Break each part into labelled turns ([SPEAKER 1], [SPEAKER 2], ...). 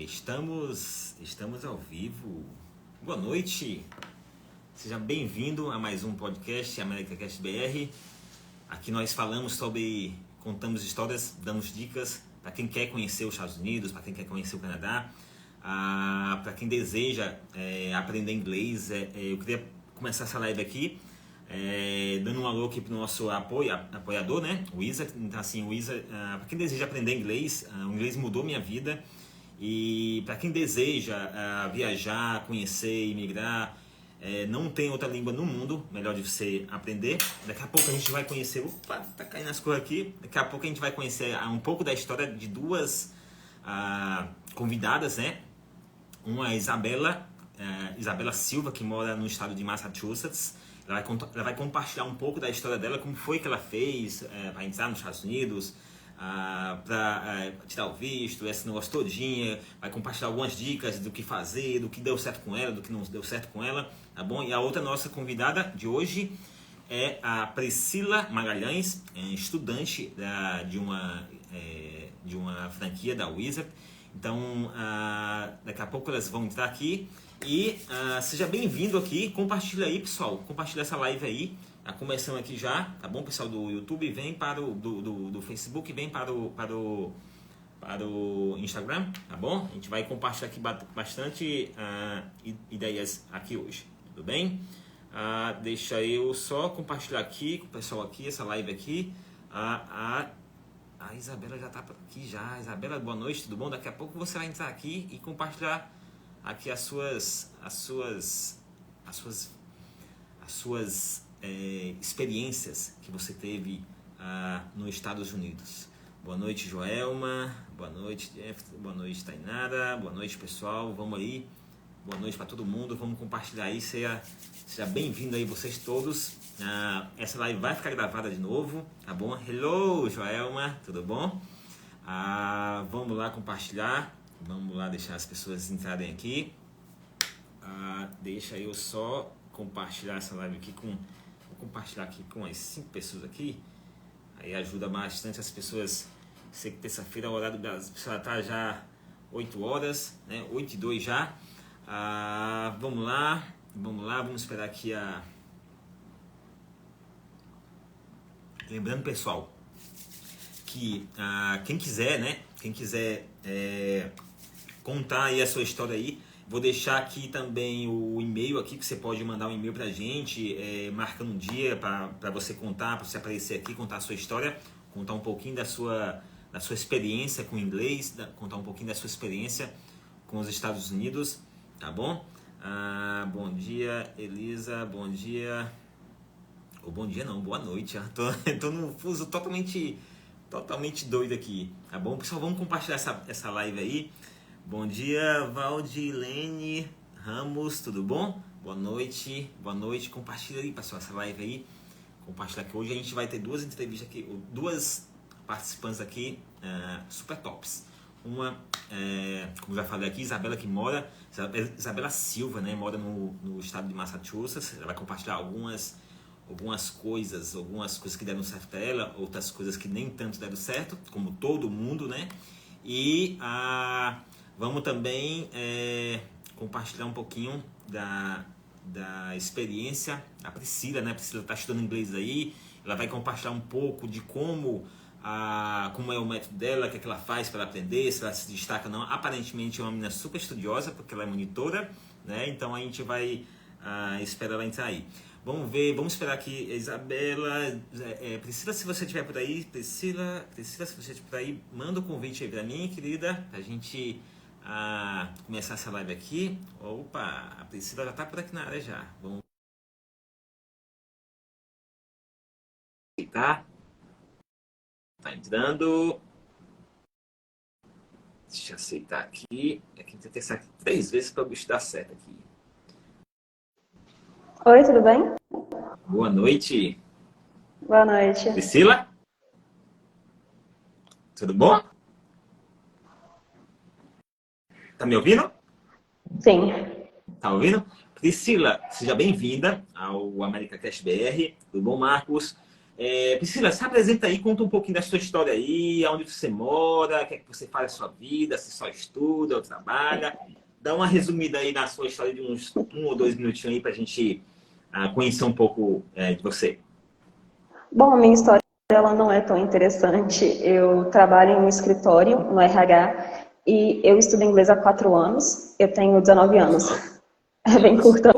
[SPEAKER 1] Estamos ao vivo. Boa noite. Seja bem-vindo a mais um podcast AmericaCast BR. Aqui nós contamos histórias, damos dicas para quem quer conhecer os Estados Unidos, para quem quer conhecer o Canadá, para quem deseja aprender inglês. Eu queria começar essa live aqui dando um alô aqui para o nosso apoiador, né? O Isa. Então, assim, o Isa, para quem deseja aprender inglês, o inglês mudou minha vida. E para quem deseja viajar, conhecer, imigrar, não tem outra língua no mundo melhor de você aprender. Daqui a pouco a gente vai conhecer... Opa, tá caindo as coisas aqui. Daqui a pouco a gente vai conhecer um pouco da história de duas convidadas, né? Uma é Isabela Silva, que mora no estado de Massachusetts. Ela vai compartilhar um pouco da história dela, como foi que ela fez para entrar nos Estados Unidos, para tirar o visto, esse negócio todinho. Vai compartilhar algumas dicas do que fazer, do que deu certo com ela, do que não deu certo com ela, tá bom? E a outra nossa convidada de hoje é a Priscila Magalhães, estudante de uma franquia da Wizard. Então, daqui a pouco elas vão entrar aqui. E seja bem-vindo aqui, compartilha aí, pessoal, compartilha essa live aí. Tá começando aqui já, tá bom, pessoal do YouTube? Vem para o do Facebook, vem para o Instagram, tá bom? A gente vai compartilhar aqui bastante ideias aqui hoje, tudo bem? Deixa eu só compartilhar aqui com o pessoal aqui, essa live aqui. A Isabela já tá aqui já. Isabela, boa noite, tudo bom? Daqui a pouco você vai entrar aqui e compartilhar aqui as suas experiências que você teve nos Estados Unidos. Boa noite, Joelma. Boa noite, Jeff. Boa noite, Tainara. Boa noite, pessoal. Vamos aí. Boa noite para todo mundo. Vamos compartilhar aí. Seja bem-vindo aí vocês todos. Essa live vai ficar gravada de novo, tá bom? Hello, Joelma. Tudo bom? Vamos lá compartilhar. Vamos lá deixar as pessoas entrarem aqui. Deixa eu só compartilhar essa live aqui vou compartilhar aqui com as 5 pessoas aqui. Aí ajuda bastante as pessoas. Sei que terça-feira o horário das pessoas tá já 8 horas, né? 8h02 já. Vamos lá, vamos esperar aqui Lembrando, pessoal, que quem quiser, né? Quem quiser contar aí a sua história aí, vou deixar aqui também o e-mail aqui, que você pode mandar um e-mail pra gente, marcando um dia para você contar, para você aparecer aqui, contar a sua história, contar um pouquinho da sua experiência com o inglês, contar um pouquinho da sua experiência com os Estados Unidos, tá bom? Bom dia, Elisa, bom dia. Ou bom dia não, boa noite. Tô num fuso totalmente doido aqui, tá bom? Pessoal, vamos compartilhar essa live aí. Bom dia, Valdilene Ramos, tudo bom? Boa noite, compartilha aí, pessoal, essa live aí. Compartilha aqui. Hoje a gente vai ter duas entrevistas aqui, duas participantes aqui super tops. Uma, como já falei aqui, Isabela Silva, né? Mora no estado de Massachusetts. Ela vai compartilhar algumas coisas que deram certo para ela, outras coisas que nem tanto deram certo, como todo mundo, né? E vamos também compartilhar um pouquinho da experiência da Priscila, né? A Priscila está estudando inglês aí, ela vai compartilhar um pouco de como é o método dela, o que ela faz para aprender, se ela se destaca ou não. Aparentemente é uma menina super estudiosa, porque ela é monitora, né? Então a gente vai esperar ela entrar aí. Vamos ver, vamos esperar aqui, Isabela, Priscila, se você estiver por aí, Priscila, se você estiver por aí, manda um convite aí pra mim, querida, pra gente começar essa live aqui. Opa, a Priscila já tá por aqui na área já. Vamos aceitar. Tá entrando. Deixa eu aceitar aqui. Aqui tem que testar 3 vezes para o bicho dar certo aqui.
[SPEAKER 2] Oi, tudo bem?
[SPEAKER 1] Boa noite.
[SPEAKER 2] Boa noite.
[SPEAKER 1] Priscila? Tudo bom? Tá me ouvindo?
[SPEAKER 2] Sim.
[SPEAKER 1] Tá ouvindo? Priscila, seja bem-vinda ao AmericaCast BR. Tudo bom, Marcos? Priscila, se apresenta aí, conta um pouquinho da sua história aí, onde você mora, o que é que você faz na sua vida, se só estuda ou trabalha. Dá uma resumida aí na sua história de uns 1 ou 2 minutinhos aí para a gente conhecer um pouco de você.
[SPEAKER 2] Bom, a minha história ela não é tão interessante. Eu trabalho em um escritório no RH e eu estudo inglês há 4 anos. Eu tenho 19 anos. É bem curta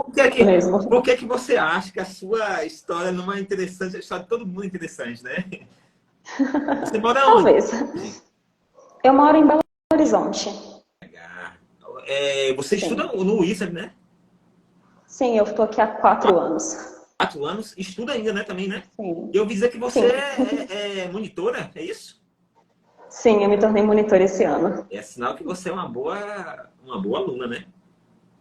[SPEAKER 2] mesmo.
[SPEAKER 1] Por que você acha que a sua história não é interessante? A história de todo mundo é interessante, né? Você mora onde?
[SPEAKER 2] Talvez. Eu moro em Belo Horizonte.
[SPEAKER 1] Você estuda
[SPEAKER 2] Sim.
[SPEAKER 1] no ISEB, né?
[SPEAKER 2] Sim, eu estou aqui há 4 anos.
[SPEAKER 1] 4 anos, estuda ainda, né? Também, né?
[SPEAKER 2] Sim.
[SPEAKER 1] Eu vi dizer que você
[SPEAKER 2] Sim.
[SPEAKER 1] é monitora, é isso?
[SPEAKER 2] Sim, eu me tornei monitor esse ano.
[SPEAKER 1] É sinal que você é uma boa aluna, né?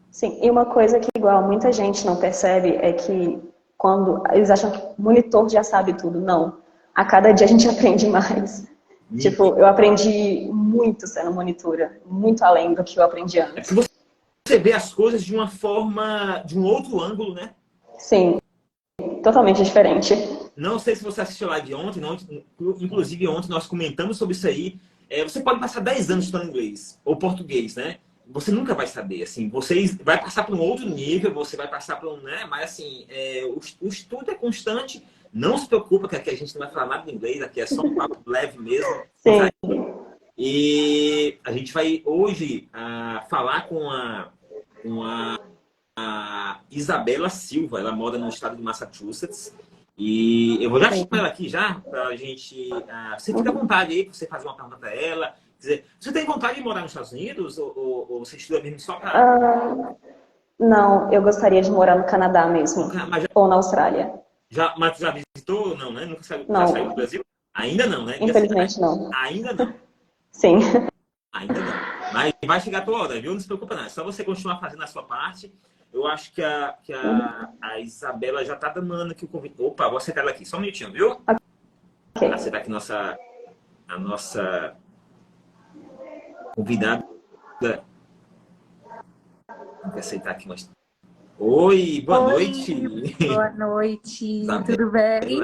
[SPEAKER 2] Sim, e uma coisa que igual muita gente não percebe é que quando eles acham que monitor já sabe tudo. Não. A cada dia a gente aprende mais. Tipo, eu aprendi muito sendo monitora, muito além do que eu aprendi
[SPEAKER 1] É
[SPEAKER 2] antes.
[SPEAKER 1] porque você vê as coisas de uma forma, de um outro ângulo, né?
[SPEAKER 2] Sim, totalmente diferente.
[SPEAKER 1] Não sei se você assistiu lá de ontem, não, inclusive ontem nós comentamos sobre isso aí. Você pode passar 10 anos estudando inglês ou português, né? Você nunca vai saber, assim, você vai passar para um outro nível, você vai passar para né? Mas assim, o estudo é constante. Não se preocupa que aqui a gente não vai falar nada de inglês, aqui é só um papo leve mesmo.
[SPEAKER 2] Sim.
[SPEAKER 1] E a gente vai hoje falar com a Isabela Silva. Ela mora no estado de Massachusetts. E eu vou já chamar ela aqui já, para a gente... você fica à vontade aí, para você fazer uma pergunta para ela. Quer dizer, você tem vontade de morar nos Estados Unidos? Ou você estuda mesmo só para...
[SPEAKER 2] Não, eu gostaria de morar no Canadá mesmo.
[SPEAKER 1] Mas
[SPEAKER 2] Ou na Austrália.
[SPEAKER 1] mas já visitou ou não, né? Nunca saiu, já saiu do
[SPEAKER 2] Não,
[SPEAKER 1] Brasil? Ainda não, né? Diga assim, né?
[SPEAKER 2] infelizmente não.
[SPEAKER 1] Ainda não.
[SPEAKER 2] Sim.
[SPEAKER 1] Ainda não. Mas vai chegar a tua hora, viu? Não se preocupa não. É só você continuar fazendo a sua parte. Eu acho que a Isabela já tá dando aqui o convite. Opa, vou aceitar ela aqui. Só um minutinho, viu?
[SPEAKER 2] Ok.
[SPEAKER 1] Aceitar aqui a nossa convidada. Vou aceitar aqui. Oi, boa noite.
[SPEAKER 3] Boa noite,
[SPEAKER 1] Isabela,
[SPEAKER 3] tudo bem?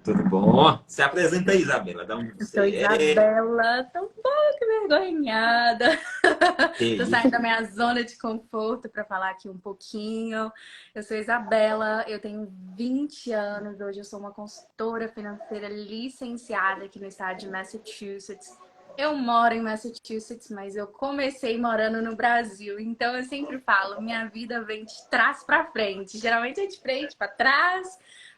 [SPEAKER 1] tudo bom? Se apresenta aí, Isabela. Da onde
[SPEAKER 3] Eu sou
[SPEAKER 1] você é?
[SPEAKER 3] Isabela, tô um pouco envergonhada. Tô
[SPEAKER 1] Que
[SPEAKER 3] saindo da minha zona de conforto para falar aqui um pouquinho. Eu sou Isabela, eu tenho 20 anos, hoje eu sou uma consultora financeira licenciada aqui no estado de Massachusetts. Eu moro em Massachusetts, mas eu comecei morando no Brasil, então eu sempre falo, minha vida vem de trás para frente. Geralmente é de frente para trás,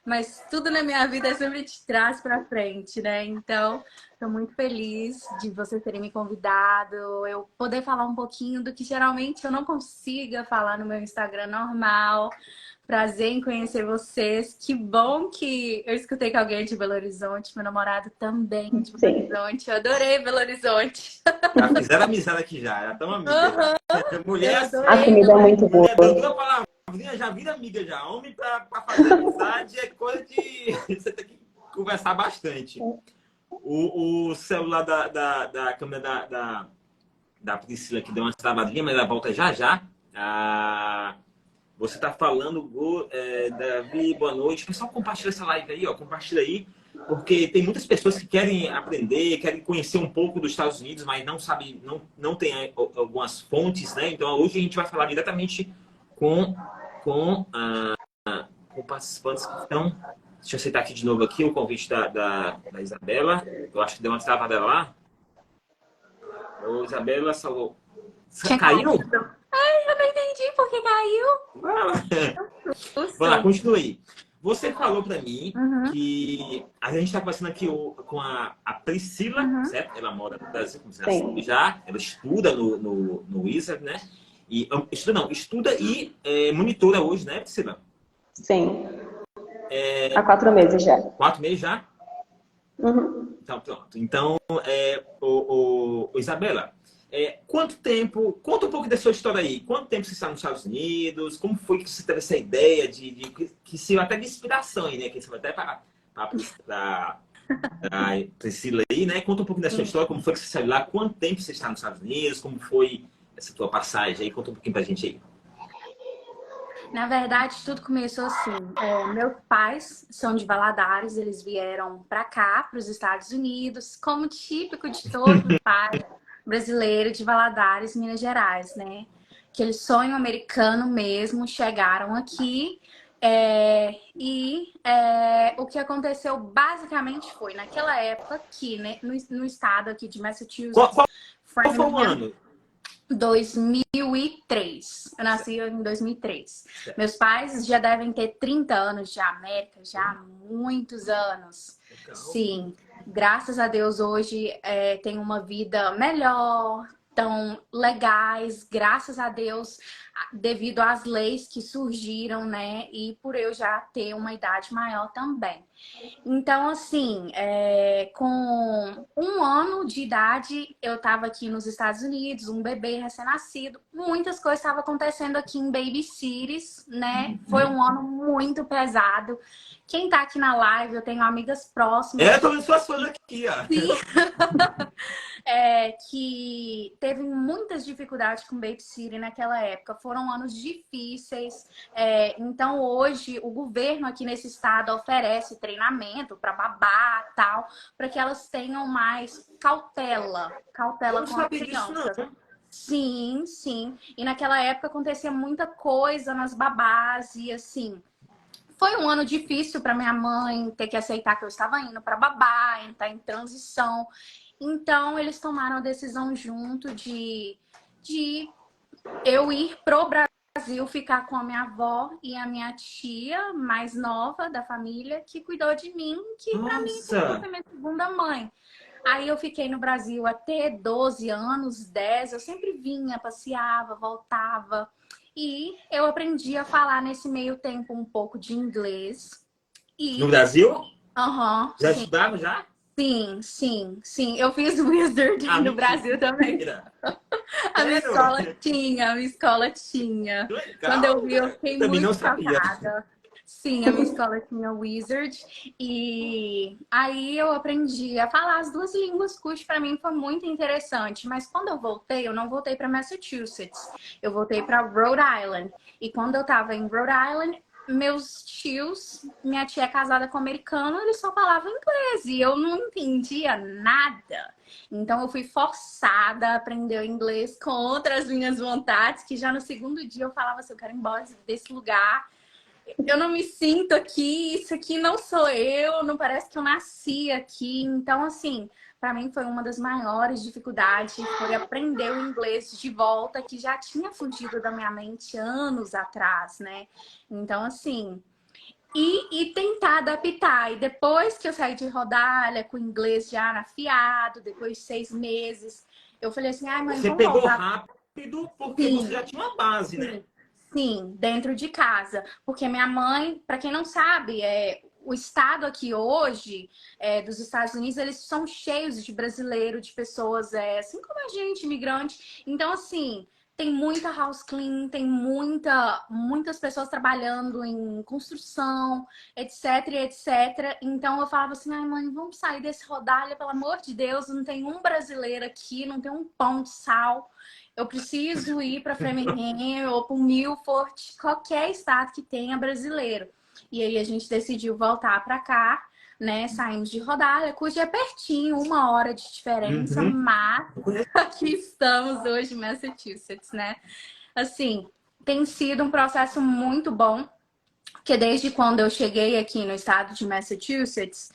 [SPEAKER 3] mas tudo na minha vida é sempre de trás para frente, né? Então, estou muito feliz de vocês terem me convidado, eu poder falar um pouquinho do que geralmente eu não consiga falar no meu Instagram normal. Prazer em conhecer vocês. Que bom que eu escutei que alguém é de Belo Horizonte. Meu namorado também é de Belo
[SPEAKER 2] Sim.
[SPEAKER 3] Horizonte. Eu adorei Belo Horizonte.
[SPEAKER 1] já fizeram amizade aqui já estão amigas. Mulher,
[SPEAKER 3] Eu
[SPEAKER 2] A
[SPEAKER 3] adorei
[SPEAKER 2] comida é
[SPEAKER 3] Belo
[SPEAKER 2] muito boa.
[SPEAKER 1] mulher dando duas palavrinhas, já vira amiga já. Homem pra fazer amizade é coisa de... Você tem que conversar bastante. O celular da câmera da Priscila que deu uma travadinha, mas ela volta já já. Você tá falando, Davi, boa noite. Pessoal, compartilha essa live aí, ó. Compartilha aí, porque tem muitas pessoas que querem aprender, querem conhecer um pouco dos Estados Unidos, mas não sabe, não tem algumas fontes, né? Então hoje a gente vai falar diretamente com participantes que estão. Deixa eu aceitar aqui de novo aqui o convite da Isabela. Eu acho que deu uma travada lá. Ô, Isabela, salvou. Caiu?
[SPEAKER 3] Ai, eu não entendi por que caiu.
[SPEAKER 1] Vamos lá, continue aí. Você falou para mim
[SPEAKER 3] Uhum.
[SPEAKER 1] que a gente está conversando aqui com a Priscila, certo? Ela mora no Brasil, como você já sabe já. Ela estuda no Wizard, né? E, estuda e monitora hoje, né, Priscila?
[SPEAKER 2] Sim. Há 4 meses já.
[SPEAKER 1] 4 meses já?
[SPEAKER 2] Uhum.
[SPEAKER 1] Então, pronto. Então, Isabela, quanto tempo... Conta um pouco da sua história aí. Quanto tempo você está nos Estados Unidos? Como foi que você teve essa ideia que sirva até de inspiração aí, né? Que você até para a Priscila aí, né? Conta um pouco da sua história. Como foi que você saiu lá? Quanto tempo você está nos Estados Unidos? Como foi essa tua passagem aí? Conta um pouquinho pra gente aí.
[SPEAKER 3] Na verdade, tudo começou assim. Meus pais são de Valadares, eles vieram para cá, para os Estados Unidos, como típico de todo pai brasileiro de Valadares, Minas Gerais, né? Aquele sonho americano mesmo, chegaram aqui. O que aconteceu basicamente foi, naquela época aqui, né, no estado aqui de
[SPEAKER 1] Qual,
[SPEAKER 3] Massachusetts,
[SPEAKER 1] qual foi o
[SPEAKER 3] Framingham,
[SPEAKER 1] ano?
[SPEAKER 3] 2003. Eu nasci em 2003.
[SPEAKER 1] Certo.
[SPEAKER 3] Meus pais já devem ter 30 anos de América, já há muitos anos.
[SPEAKER 1] Legal.
[SPEAKER 3] Sim, graças a Deus hoje tem uma vida melhor, tão legais, graças a Deus, devido às leis que surgiram, né? E por eu já ter uma idade maior também. Então, assim, com 1 ano de idade, eu estava aqui nos Estados Unidos, um bebê recém-nascido. Muitas coisas estavam acontecendo aqui em Baby Cities, né? Foi um ano muito pesado. Quem tá aqui na live, eu tenho amigas próximas.
[SPEAKER 1] Tô vendo suas fotos aqui, ó.
[SPEAKER 3] Sim. Que teve muitas dificuldades com Baby City naquela época. Foram anos difíceis. Então, hoje, o governo aqui nesse estado oferece treinamento para babá tal, para que elas tenham mais cautela com as crianças. Sim, sim. E naquela época acontecia muita coisa nas babás e assim. Foi um ano difícil para minha mãe ter que aceitar que eu estava indo para babá, entrar em transição. Então, eles tomaram a decisão junto de eu ir pro Brasil, ficar com a minha avó e a minha tia mais nova da família, que cuidou de mim, que para mim foi minha segunda mãe. Aí eu fiquei no Brasil até 12 anos, 10. Eu sempre vinha, passeava, voltava. E eu aprendi a falar nesse meio tempo um pouco de inglês.
[SPEAKER 1] No Brasil?
[SPEAKER 3] Aham.
[SPEAKER 1] Já estudava já?
[SPEAKER 3] Sim. Eu fiz Wizard no Brasil também. A minha escola tinha.
[SPEAKER 1] Legal.
[SPEAKER 3] Quando eu vi, eu fiquei
[SPEAKER 1] também
[SPEAKER 3] muito
[SPEAKER 1] não sabia.
[SPEAKER 3] chocada. Sim, a minha escola tinha Wizard. E aí eu aprendi a falar as duas línguas, que para mim foi muito interessante. Mas quando eu voltei, eu não voltei para Massachusetts. Eu voltei para Rhode Island. E quando eu estava em Rhode Island, meus tios, minha tia é casada com um americano, eles só falavam inglês. E eu não entendia nada. Então eu fui forçada a aprender o inglês contra as minhas vontades, que já no segundo dia eu falava assim, eu quero ir embora desse lugar. Eu não me sinto aqui, isso aqui não sou eu, não parece que eu nasci aqui. Então, assim, para mim foi uma das maiores dificuldades, foi aprender o inglês de volta, que já tinha fugido da minha mente anos atrás, né? Então, assim, e tentar adaptar. E depois que eu saí de Rodalha, com o inglês já afiado, depois de 6 meses, eu falei assim, ai, mãe,
[SPEAKER 1] você pegou rápido porque você já tinha uma base, né?
[SPEAKER 3] Sim, dentro de casa. Porque minha mãe, para quem não sabe, o estado aqui hoje, dos Estados Unidos, eles são cheios de brasileiro, de pessoas, assim como a gente, imigrante. Então, assim, tem muita house clean, tem muitas pessoas trabalhando em construção, etc. Então, eu falava assim, ai, mãe, vamos sair desse Rodalha, pelo amor de Deus, não tem um brasileiro aqui, não tem um pão de sal. Eu preciso ir para Framingham ou para Milford, qualquer estado que tenha brasileiro. E aí a gente decidiu voltar para cá, né? Saímos de Rodalha, cuja é pertinho, 1 hora de diferença, mas aqui estamos hoje em Massachusetts, né? Assim, tem sido um processo muito bom, porque desde quando eu cheguei aqui no estado de Massachusetts,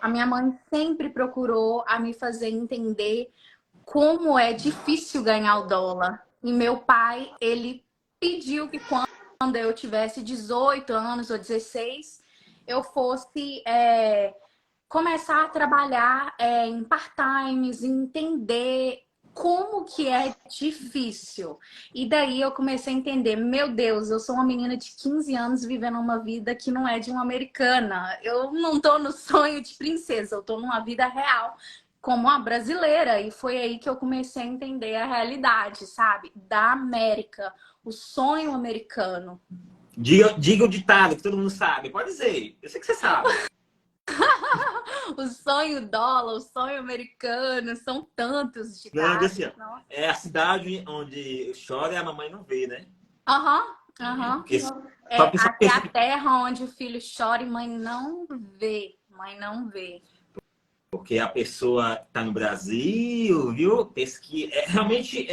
[SPEAKER 3] a minha mãe sempre procurou a me fazer entender como é difícil ganhar o dólar. E meu pai, ele pediu que quando eu tivesse 18 anos ou 16, eu fosse começar a trabalhar em part-times, entender como que é difícil. E daí eu comecei a entender, meu Deus, eu sou uma menina de 15 anos vivendo uma vida que não é de uma americana. Eu não tô no sonho de princesa, eu tô numa vida real como uma brasileira. E foi aí que eu comecei a entender a realidade, sabe? Da América, o sonho americano.
[SPEAKER 1] Diga o ditado que todo mundo sabe. Pode dizer. Eu sei que você sabe.
[SPEAKER 3] O sonho dólar, o sonho americano, são tantos ditados.
[SPEAKER 1] É a cidade onde chora e a mamãe não vê, né?
[SPEAKER 3] Aham.
[SPEAKER 1] Porque
[SPEAKER 3] É,
[SPEAKER 1] só a pessoa
[SPEAKER 3] até
[SPEAKER 1] pensa
[SPEAKER 3] a terra onde o filho chora e mãe não vê. Mãe não vê.
[SPEAKER 1] porque a pessoa está no Brasil, viu? Pensa que realmente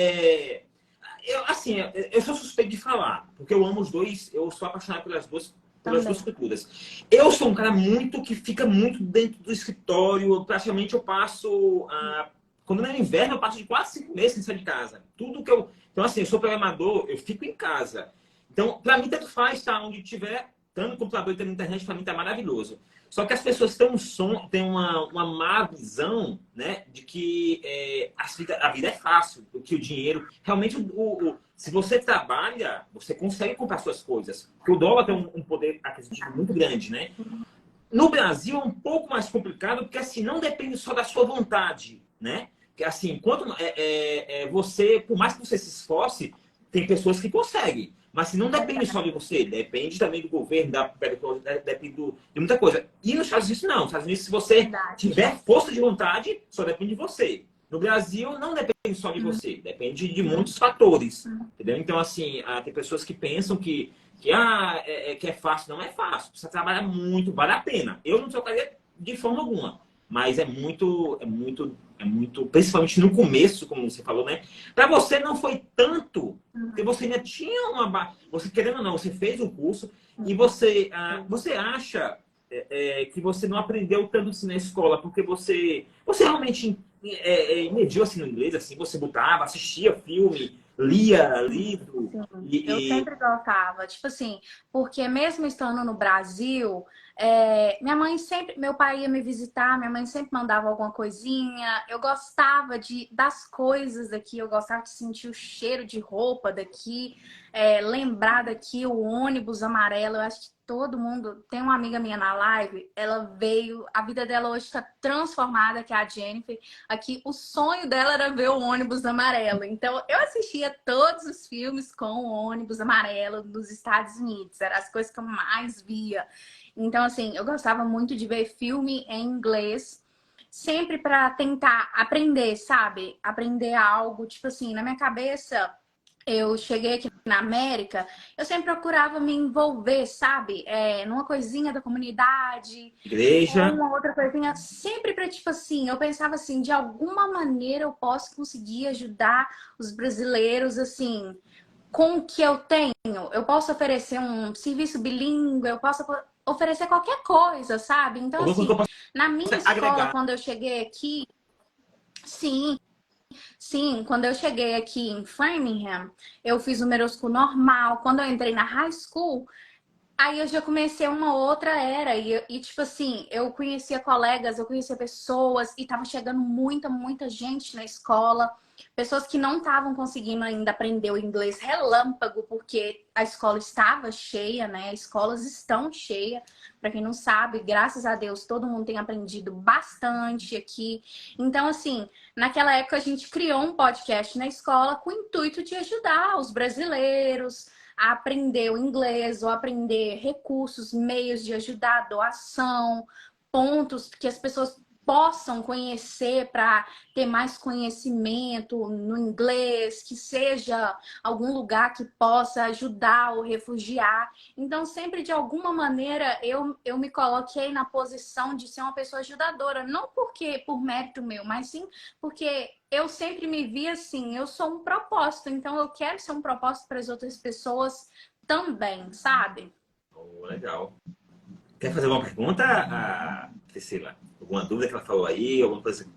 [SPEAKER 1] eu sou suspeito de falar, porque eu amo os dois, eu sou apaixonado pelas duas
[SPEAKER 3] Também.
[SPEAKER 1] culturas. Eu sou um cara muito que fica muito dentro do escritório, praticamente eu passo, quando não é inverno, eu passo de quase 5 meses sem sair de casa. Tudo que eu. Então, assim, eu sou programador, eu fico em casa. Então, para mim, tanto faz estar onde tiver, estando no computador e tendo internet, para mim tá maravilhoso. Só que as pessoas têm uma má visão, né, de que a vida é fácil, que o dinheiro. Realmente, se você trabalha, você consegue comprar suas coisas. Porque o dólar tem um poder aquisitivo muito grande, né? No Brasil é um pouco mais complicado, porque assim, não depende só da sua vontade, né? Porque assim, você, por mais que você se esforce, tem pessoas que conseguem. Mas se não depende só de você, depende também do governo, depende de muita coisa. E nos Estados Unidos, não. Nos Estados Unidos, se você
[SPEAKER 3] Verdade.
[SPEAKER 1] tiver força de vontade, só depende de você. No Brasil, não depende só de você, depende de muitos fatores. Entendeu? Então, assim, tem pessoas que pensam que é fácil. Não é fácil. Você trabalha muito, vale a pena. Eu não trocaria de forma alguma. Mas principalmente no começo, como você falou, né? Para você não foi tanto, porque você ainda tinha você querendo ou não, você fez o curso e você acha que você não aprendeu tanto assim na escola, porque você realmente mediu assim no inglês, assim, você botava, assistia filme, lia livro
[SPEAKER 3] Eu
[SPEAKER 1] e
[SPEAKER 3] sempre gostava, tipo assim, porque mesmo estando no Brasil, minha mãe sempre, meu pai ia me visitar, minha mãe sempre mandava alguma coisinha. Eu gostava das coisas daqui, eu gostava de sentir o cheiro de roupa daqui, lembrar daqui o ônibus amarelo. Eu acho que todo mundo tem uma amiga minha na live, ela veio, a vida dela hoje está transformada, que é a Jennifer. Aqui, o sonho dela era ver o ônibus amarelo. Então, eu assistia todos os filmes com o ônibus amarelo dos Estados Unidos. Eram as coisas que eu mais via. Então, assim, eu gostava muito de ver filme em inglês, sempre para tentar aprender, sabe? Aprender algo. Tipo assim, na minha cabeça, eu cheguei aqui na América, eu sempre procurava me envolver, sabe? Numa coisinha da comunidade, ou
[SPEAKER 1] igreja.
[SPEAKER 3] uma outra coisinha, sempre para tipo assim, eu pensava assim, de alguma maneira eu posso conseguir ajudar os brasileiros, assim, com o que eu tenho. Eu posso oferecer um serviço bilíngue, eu posso oferecer qualquer coisa, sabe? Então,
[SPEAKER 1] Alguma coisa que
[SPEAKER 3] assim,
[SPEAKER 1] eu possa
[SPEAKER 3] na minha escola,
[SPEAKER 1] agregar.
[SPEAKER 3] quando eu cheguei aqui, sim, sim, quando eu cheguei aqui em Framingham, eu fiz o Meroscu normal. Quando eu entrei na high school, aí eu já comecei uma outra era. Tipo assim, eu conhecia colegas, eu conhecia pessoas, e tava chegando muita, muita gente na escola. Pessoas que não estavam conseguindo ainda aprender o inglês relâmpago, porque a escola estava cheia, né? As escolas estão cheias. Para quem não sabe, graças a Deus, todo mundo tem aprendido bastante aqui. Então, assim, naquela época a gente criou um podcast na escola com o intuito de ajudar os brasileiros a aprender o inglês ou aprender recursos, meios de ajudar, doação, pontos que as pessoas possam conhecer para ter mais conhecimento no inglês, que seja algum lugar que possa ajudar o refugiar. Então, sempre de alguma maneira eu me coloquei na posição de ser uma pessoa ajudadora, não porque por mérito meu, mas sim porque eu sempre me vi assim, eu sou um propósito, então eu quero ser um propósito para as outras pessoas também, sabe?
[SPEAKER 1] Oh, legal. Quer fazer uma pergunta, Priscila? Alguma dúvida que ela falou aí? Alguma coisa?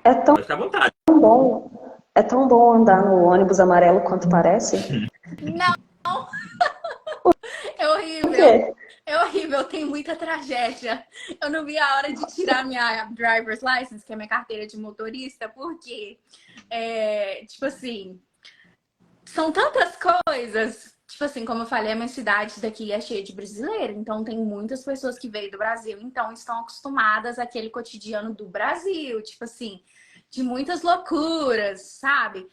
[SPEAKER 2] É tão
[SPEAKER 1] Pode ficar à vontade.
[SPEAKER 2] bom, é tão bom andar no ônibus amarelo quanto parece.
[SPEAKER 3] Não, é
[SPEAKER 2] Por
[SPEAKER 3] horrível.
[SPEAKER 2] quê?
[SPEAKER 3] É horrível, tem muita tragédia. Eu não vi a hora de tirar minha driver's license, que é minha carteira de motorista, porque, tipo assim, são tantas coisas. Tipo assim, como eu falei, a minha cidade daqui é cheia de brasileiro. Então, tem muitas pessoas que veio do Brasil. Então, estão acostumadas àquele cotidiano do Brasil. Tipo assim, de muitas loucuras, sabe?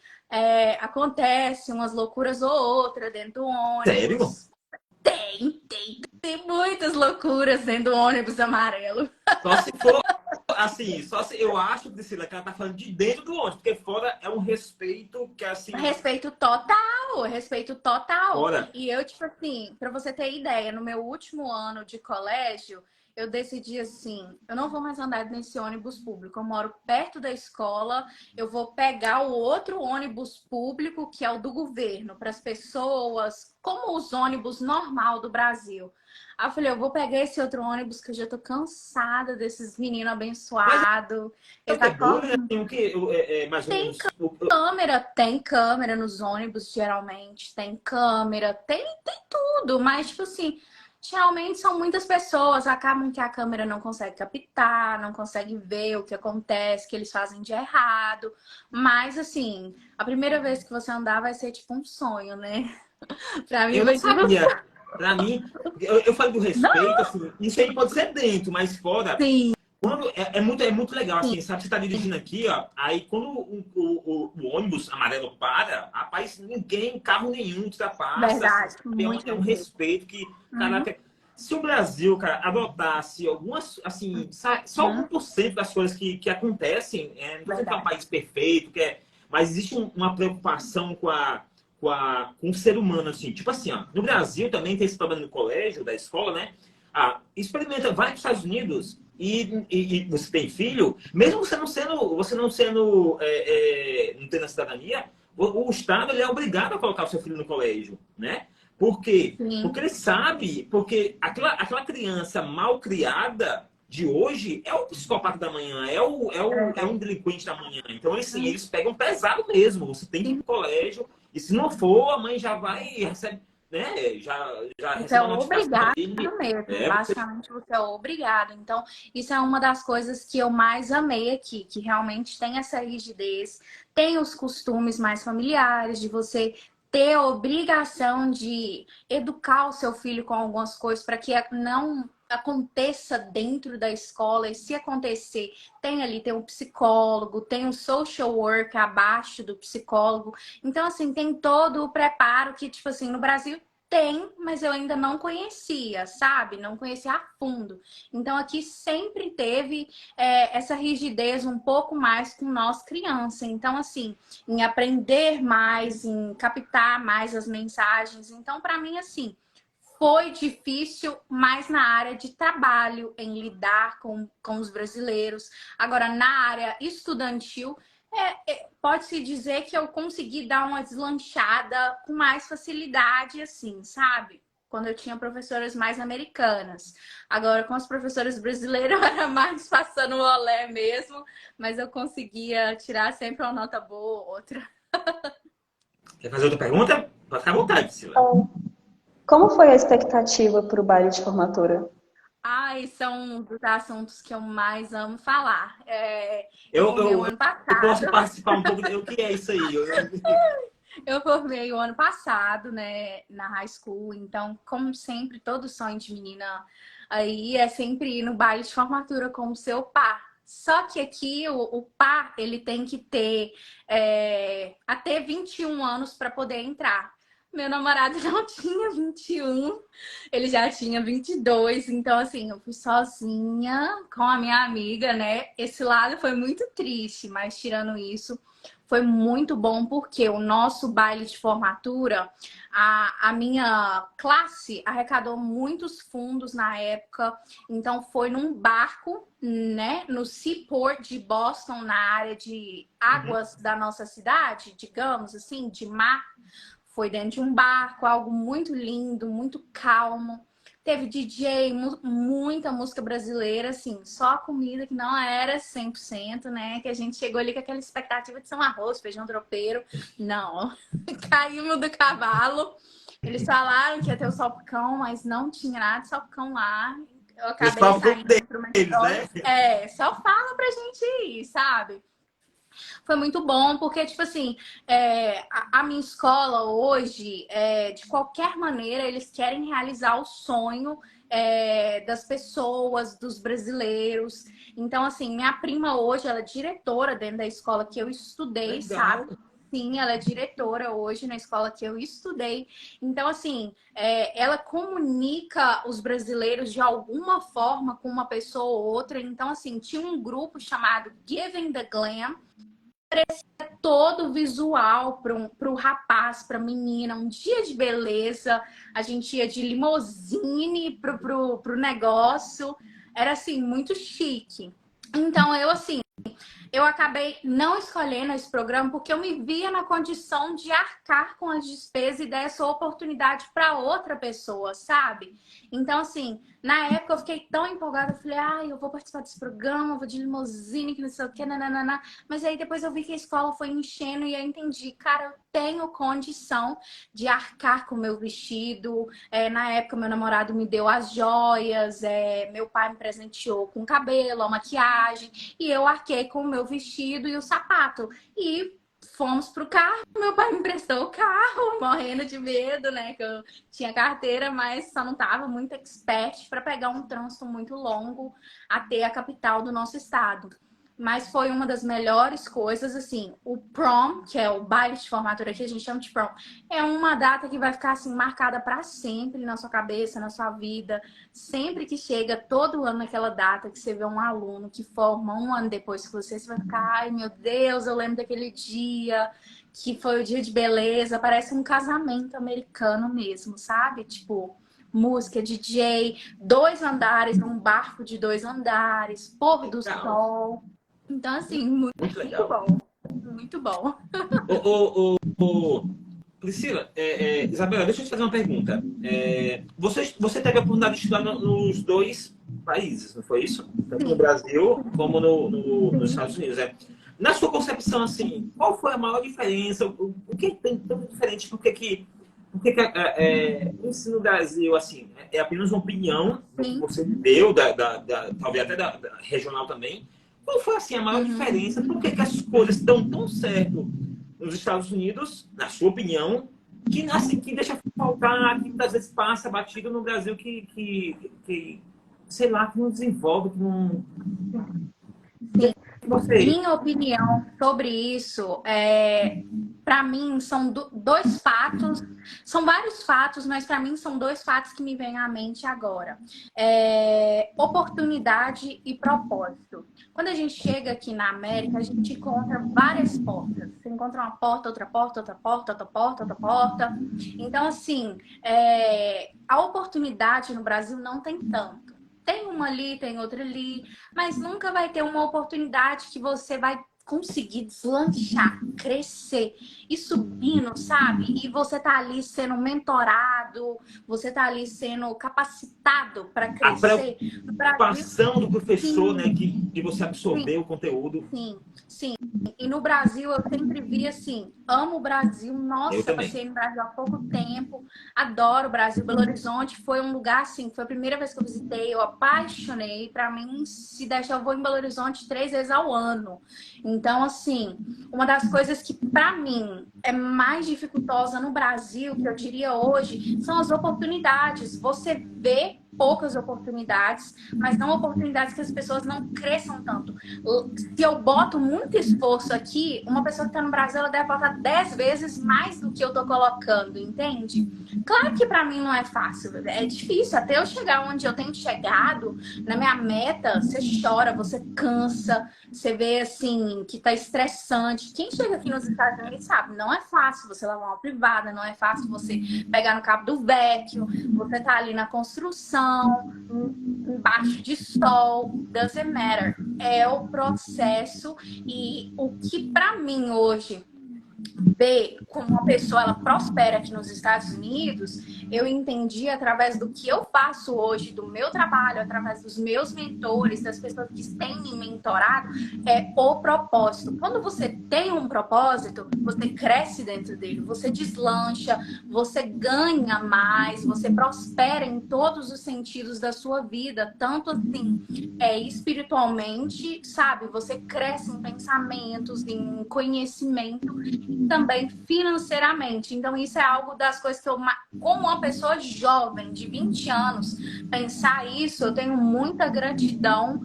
[SPEAKER 3] Acontece umas loucuras ou outra dentro do
[SPEAKER 1] Sério?
[SPEAKER 3] ônibus. Tem muitas loucuras dentro do ônibus amarelo.
[SPEAKER 1] Só se for assim, só se eu acho, Priscila, que ela tá falando de dentro do ônibus, porque fora é um respeito que assim.
[SPEAKER 3] Respeito total. respeito total.
[SPEAKER 1] Fora.
[SPEAKER 3] E eu, tipo assim, pra você ter ideia, no meu último ano de colégio, eu decidi assim, eu não vou mais andar nesse ônibus público. Eu moro perto da escola, eu vou pegar o outro ônibus público, que é o do governo, para as pessoas, como os ônibus normal do Brasil. Aí eu falei, eu vou pegar esse outro ônibus que eu já tô cansada desses meninos
[SPEAKER 1] Mas
[SPEAKER 3] abençoados.
[SPEAKER 1] é o
[SPEAKER 3] Eles
[SPEAKER 1] que é bullying,
[SPEAKER 3] acordam.
[SPEAKER 1] tem o que mais ou
[SPEAKER 3] Tem
[SPEAKER 1] menos.
[SPEAKER 3] tem câmera nos ônibus, geralmente. Tem câmera, tem tudo. Mas, tipo assim, geralmente são muitas pessoas. Acabam que a câmera não consegue captar, não consegue ver o que acontece, que eles fazem de errado. Mas, assim, a primeira vez que você andar vai ser tipo um sonho, né? Pra mim
[SPEAKER 1] Eu não
[SPEAKER 3] vai tipo
[SPEAKER 1] sabia. Pra mim, eu falei do respeito,
[SPEAKER 3] não,
[SPEAKER 1] assim, isso aí pode ser dentro, mas fora.
[SPEAKER 3] sim,
[SPEAKER 1] Quando, é muito legal, assim, sabe? Você tá dirigindo aqui, ó. Aí quando o ônibus amarelo para, rapaz, ninguém, carro nenhum ultrapassa, assim,
[SPEAKER 3] verdade.
[SPEAKER 1] sabe?
[SPEAKER 3] Muito
[SPEAKER 1] É um
[SPEAKER 3] respeito.
[SPEAKER 1] respeito que,
[SPEAKER 3] Uhum,
[SPEAKER 1] caraca, se o Brasil, cara, adotasse algumas, assim, só
[SPEAKER 3] uhum,
[SPEAKER 1] 1% das coisas que acontecem, não tô dizendo que é um
[SPEAKER 3] verdade.
[SPEAKER 1] país perfeito, mas existe uma preocupação com o ser humano, assim. Tipo assim, ó, no Brasil também tem esse problema no colégio, da escola, né? Experimenta, vai para os Estados Unidos e você tem filho, mesmo você não sendo, não tendo a cidadania, o Estado ele é obrigado a colocar o seu filho no colégio, né? Por quê? Porque
[SPEAKER 3] Sim,
[SPEAKER 1] ele sabe, porque aquela criança mal criada de hoje é o psicopata da manhã,
[SPEAKER 3] é
[SPEAKER 1] é um
[SPEAKER 3] verdade.
[SPEAKER 1] delinquente da manhã. Então, assim,
[SPEAKER 3] Uhum,
[SPEAKER 1] eles pegam pesado mesmo. Você tem que ir
[SPEAKER 3] sim.
[SPEAKER 1] pro colégio, e se não for, a mãe já vai e recebe, né? Já
[SPEAKER 3] Você é
[SPEAKER 1] recebe a notificação
[SPEAKER 3] obrigado
[SPEAKER 1] ali.
[SPEAKER 3] mesmo,
[SPEAKER 1] É,
[SPEAKER 3] basicamente você é obrigado. Então, isso é uma das coisas que eu mais amei aqui, que realmente tem essa rigidez, tem os costumes mais familiares, de você ter a obrigação de educar o seu filho com algumas coisas para que não aconteça dentro da escola, e se acontecer, tem um psicólogo, tem um social worker abaixo do psicólogo. Então, assim, tem todo o preparo que, tipo assim, no Brasil tem, mas eu ainda não conhecia, sabe? Não conhecia a fundo. Então aqui sempre teve essa rigidez um pouco mais com nós criança. Então, assim, em aprender mais, em captar mais as mensagens. Então, para mim, assim, foi difícil mais na área de trabalho, em lidar com os brasileiros. Agora, na área estudantil, pode-se dizer que eu consegui dar uma deslanchada com mais facilidade, assim, sabe? Quando eu tinha professoras mais americanas. Agora, com as professoras brasileiras, eu era mais passando o olé mesmo, mas eu conseguia tirar sempre uma nota boa ou outra.
[SPEAKER 1] quer fazer outra pergunta? Pode ficar à vontade, Priscila.
[SPEAKER 2] Como foi a expectativa para o baile de formatura?
[SPEAKER 3] Ai, são um dos assuntos que eu mais amo falar. Eu
[SPEAKER 1] Eu,
[SPEAKER 3] formei o
[SPEAKER 1] eu,
[SPEAKER 3] ano
[SPEAKER 1] eu posso
[SPEAKER 3] passado.
[SPEAKER 1] participar um pouco. O que é isso aí?
[SPEAKER 3] Eu formei o ano passado, né, na high school. Então, como sempre, todo sonho de menina aí é sempre ir no baile de formatura com o seu par. Só que aqui o par, ele tem que ter até 21 anos para poder entrar. Meu namorado não tinha 21, ele já tinha 22. Então, assim, eu fui sozinha com a minha amiga, né? Esse lado foi muito triste, mas tirando isso, foi muito bom porque o nosso baile de formatura, a minha classe arrecadou muitos fundos na época. Então foi num barco, né, no Seaport de Boston, na área de
[SPEAKER 1] Uhum.
[SPEAKER 3] águas da nossa cidade, digamos assim, de mar. Foi dentro de um barco, algo muito lindo, muito calmo. Teve DJ, muita música brasileira, assim, só comida que não era 100%, né? Que a gente chegou ali com aquela expectativa de ser um arroz, feijão tropeiro. Não, caímos do cavalo. Eles falaram que ia ter o salpicão, mas não tinha nada de salpicão lá. Eu
[SPEAKER 1] Eles
[SPEAKER 3] acabei
[SPEAKER 1] falam com
[SPEAKER 3] saindo pro
[SPEAKER 1] deles,
[SPEAKER 3] McDonald's.
[SPEAKER 1] né?
[SPEAKER 3] Só fala pra gente ir, sabe? Foi muito bom, porque, tipo assim, a minha escola hoje, de qualquer maneira, eles querem realizar o sonho das pessoas, dos brasileiros. Então, assim, minha prima hoje, ela é diretora dentro da escola que eu estudei,
[SPEAKER 1] Legal.
[SPEAKER 3] sabe? Sim, ela é diretora hoje na escola que eu estudei. Então, assim, ela comunica os brasileiros de alguma forma com uma pessoa ou outra. Então, assim, tinha um grupo chamado Giving the Glam, todo visual para o rapaz, para a menina, um dia de beleza, a gente ia de limousine pro negócio, era assim, muito chique. Então eu acabei não escolhendo esse programa porque eu me via na condição de arcar com as despesas e dar essa oportunidade para outra pessoa, sabe? Então, assim, na época eu fiquei tão empolgada, eu falei, eu vou participar desse programa, vou de limousine, que não sei o que, nananana. Mas aí depois eu vi que a escola foi enchendo e eu entendi, cara, eu tenho condição de arcar com o meu vestido. Na época, meu namorado me deu as joias, meu pai me presenteou com o cabelo, a maquiagem, e eu arquei com o meu vestido e o sapato. E fomos pro carro, meu pai me emprestou o carro, morrendo de medo, né? Que eu tinha carteira, mas só não tava muito expert para pegar um trânsito muito longo até a capital do nosso estado. Mas foi uma das melhores coisas, assim, o prom, que é o baile de formatura que a gente chama de prom, é uma data que vai ficar, assim, marcada para sempre na sua cabeça, na sua vida. Sempre que chega, todo ano naquela data que você vê um aluno que forma um ano depois que você vai ficar, ai meu Deus, eu lembro daquele dia, que foi o dia de beleza, parece um casamento americano mesmo, sabe? Tipo, música, DJ, 2 andares, um barco de 2 andares, pôr do sol. Então, assim,
[SPEAKER 1] Muito legal.
[SPEAKER 3] bom. Muito bom.
[SPEAKER 1] Priscila, Isabela, deixa eu te fazer uma pergunta. Você teve a oportunidade de estudar nos 2 países, não foi isso? Tanto no Brasil como nos Estados Unidos. Na sua concepção, assim, qual foi a maior diferença? O que tem tão diferente? Por que o ensino no Brasil, assim, é apenas uma opinião que você deu, talvez até da regional também? Qual foi, assim, a maior diferença? Por que as coisas estão tão certo nos Estados Unidos, na sua opinião, que, assim, que deixa faltar, que muitas vezes passa batido no Brasil, que sei lá, que não desenvolve, que não...
[SPEAKER 3] Minha opinião sobre isso para mim são 2 fatos, são vários fatos, mas para mim são 2 fatos que me vêm à mente agora. Oportunidade e propósito. Quando a gente chega aqui na América, a gente encontra várias portas. Você encontra uma porta, outra porta, outra porta, outra porta, outra porta. Então, assim, a oportunidade no Brasil não tem tanto. Tem uma ali, tem outra ali, mas nunca vai ter uma oportunidade que você vai conseguir deslanchar, crescer e subindo, sabe? E você tá ali sendo mentorado, você tá ali sendo capacitado para crescer.
[SPEAKER 1] A preocupação do professor,
[SPEAKER 3] sim,
[SPEAKER 1] né, de você absorver o conteúdo.
[SPEAKER 3] Sim, sim. E no Brasil eu sempre vi assim, amo o Brasil, nossa, eu passei no Brasil há pouco tempo, adoro o Brasil. Belo Horizonte foi um lugar assim, foi a primeira vez que eu visitei, eu apaixonei. Para mim, se deixar, eu vou em Belo Horizonte 3 vezes ao ano. Então, assim, uma das coisas que para mim é mais dificultosa no Brasil, que eu diria hoje, são as oportunidades. Você vê poucas oportunidades, mas não oportunidades que as pessoas não cresçam tanto. Se eu boto muito esforço aqui, uma pessoa que está no Brasil, ela deve botar 10 vezes mais do que eu tô colocando, entende? Claro que para mim não é fácil, é difícil. Até eu chegar onde eu tenho chegado, na minha meta, você chora, você cansa, você vê assim, que tá estressante. Quem chega aqui nos Estados Unidos sabe, não é fácil você lavar uma privada, não é fácil você pegar no cabo do vecchio, você tá ali na construção, embaixo de sol, doesn't matter. É o processo. E o que para mim hoje ver como uma pessoa ela prospera aqui nos Estados Unidos, eu entendi através do que eu faço hoje, do meu trabalho, através dos meus mentores, das pessoas que têm me mentorado, é o propósito. Quando você tem um propósito, você cresce dentro dele, você deslancha, você ganha mais, você prospera em todos os sentidos da sua vida, tanto assim, espiritualmente, sabe? Você cresce em pensamentos, em conhecimento, também financeiramente. Então, isso é algo das coisas que eu, como uma pessoa jovem, de 20 anos, pensar isso, eu tenho muita gratidão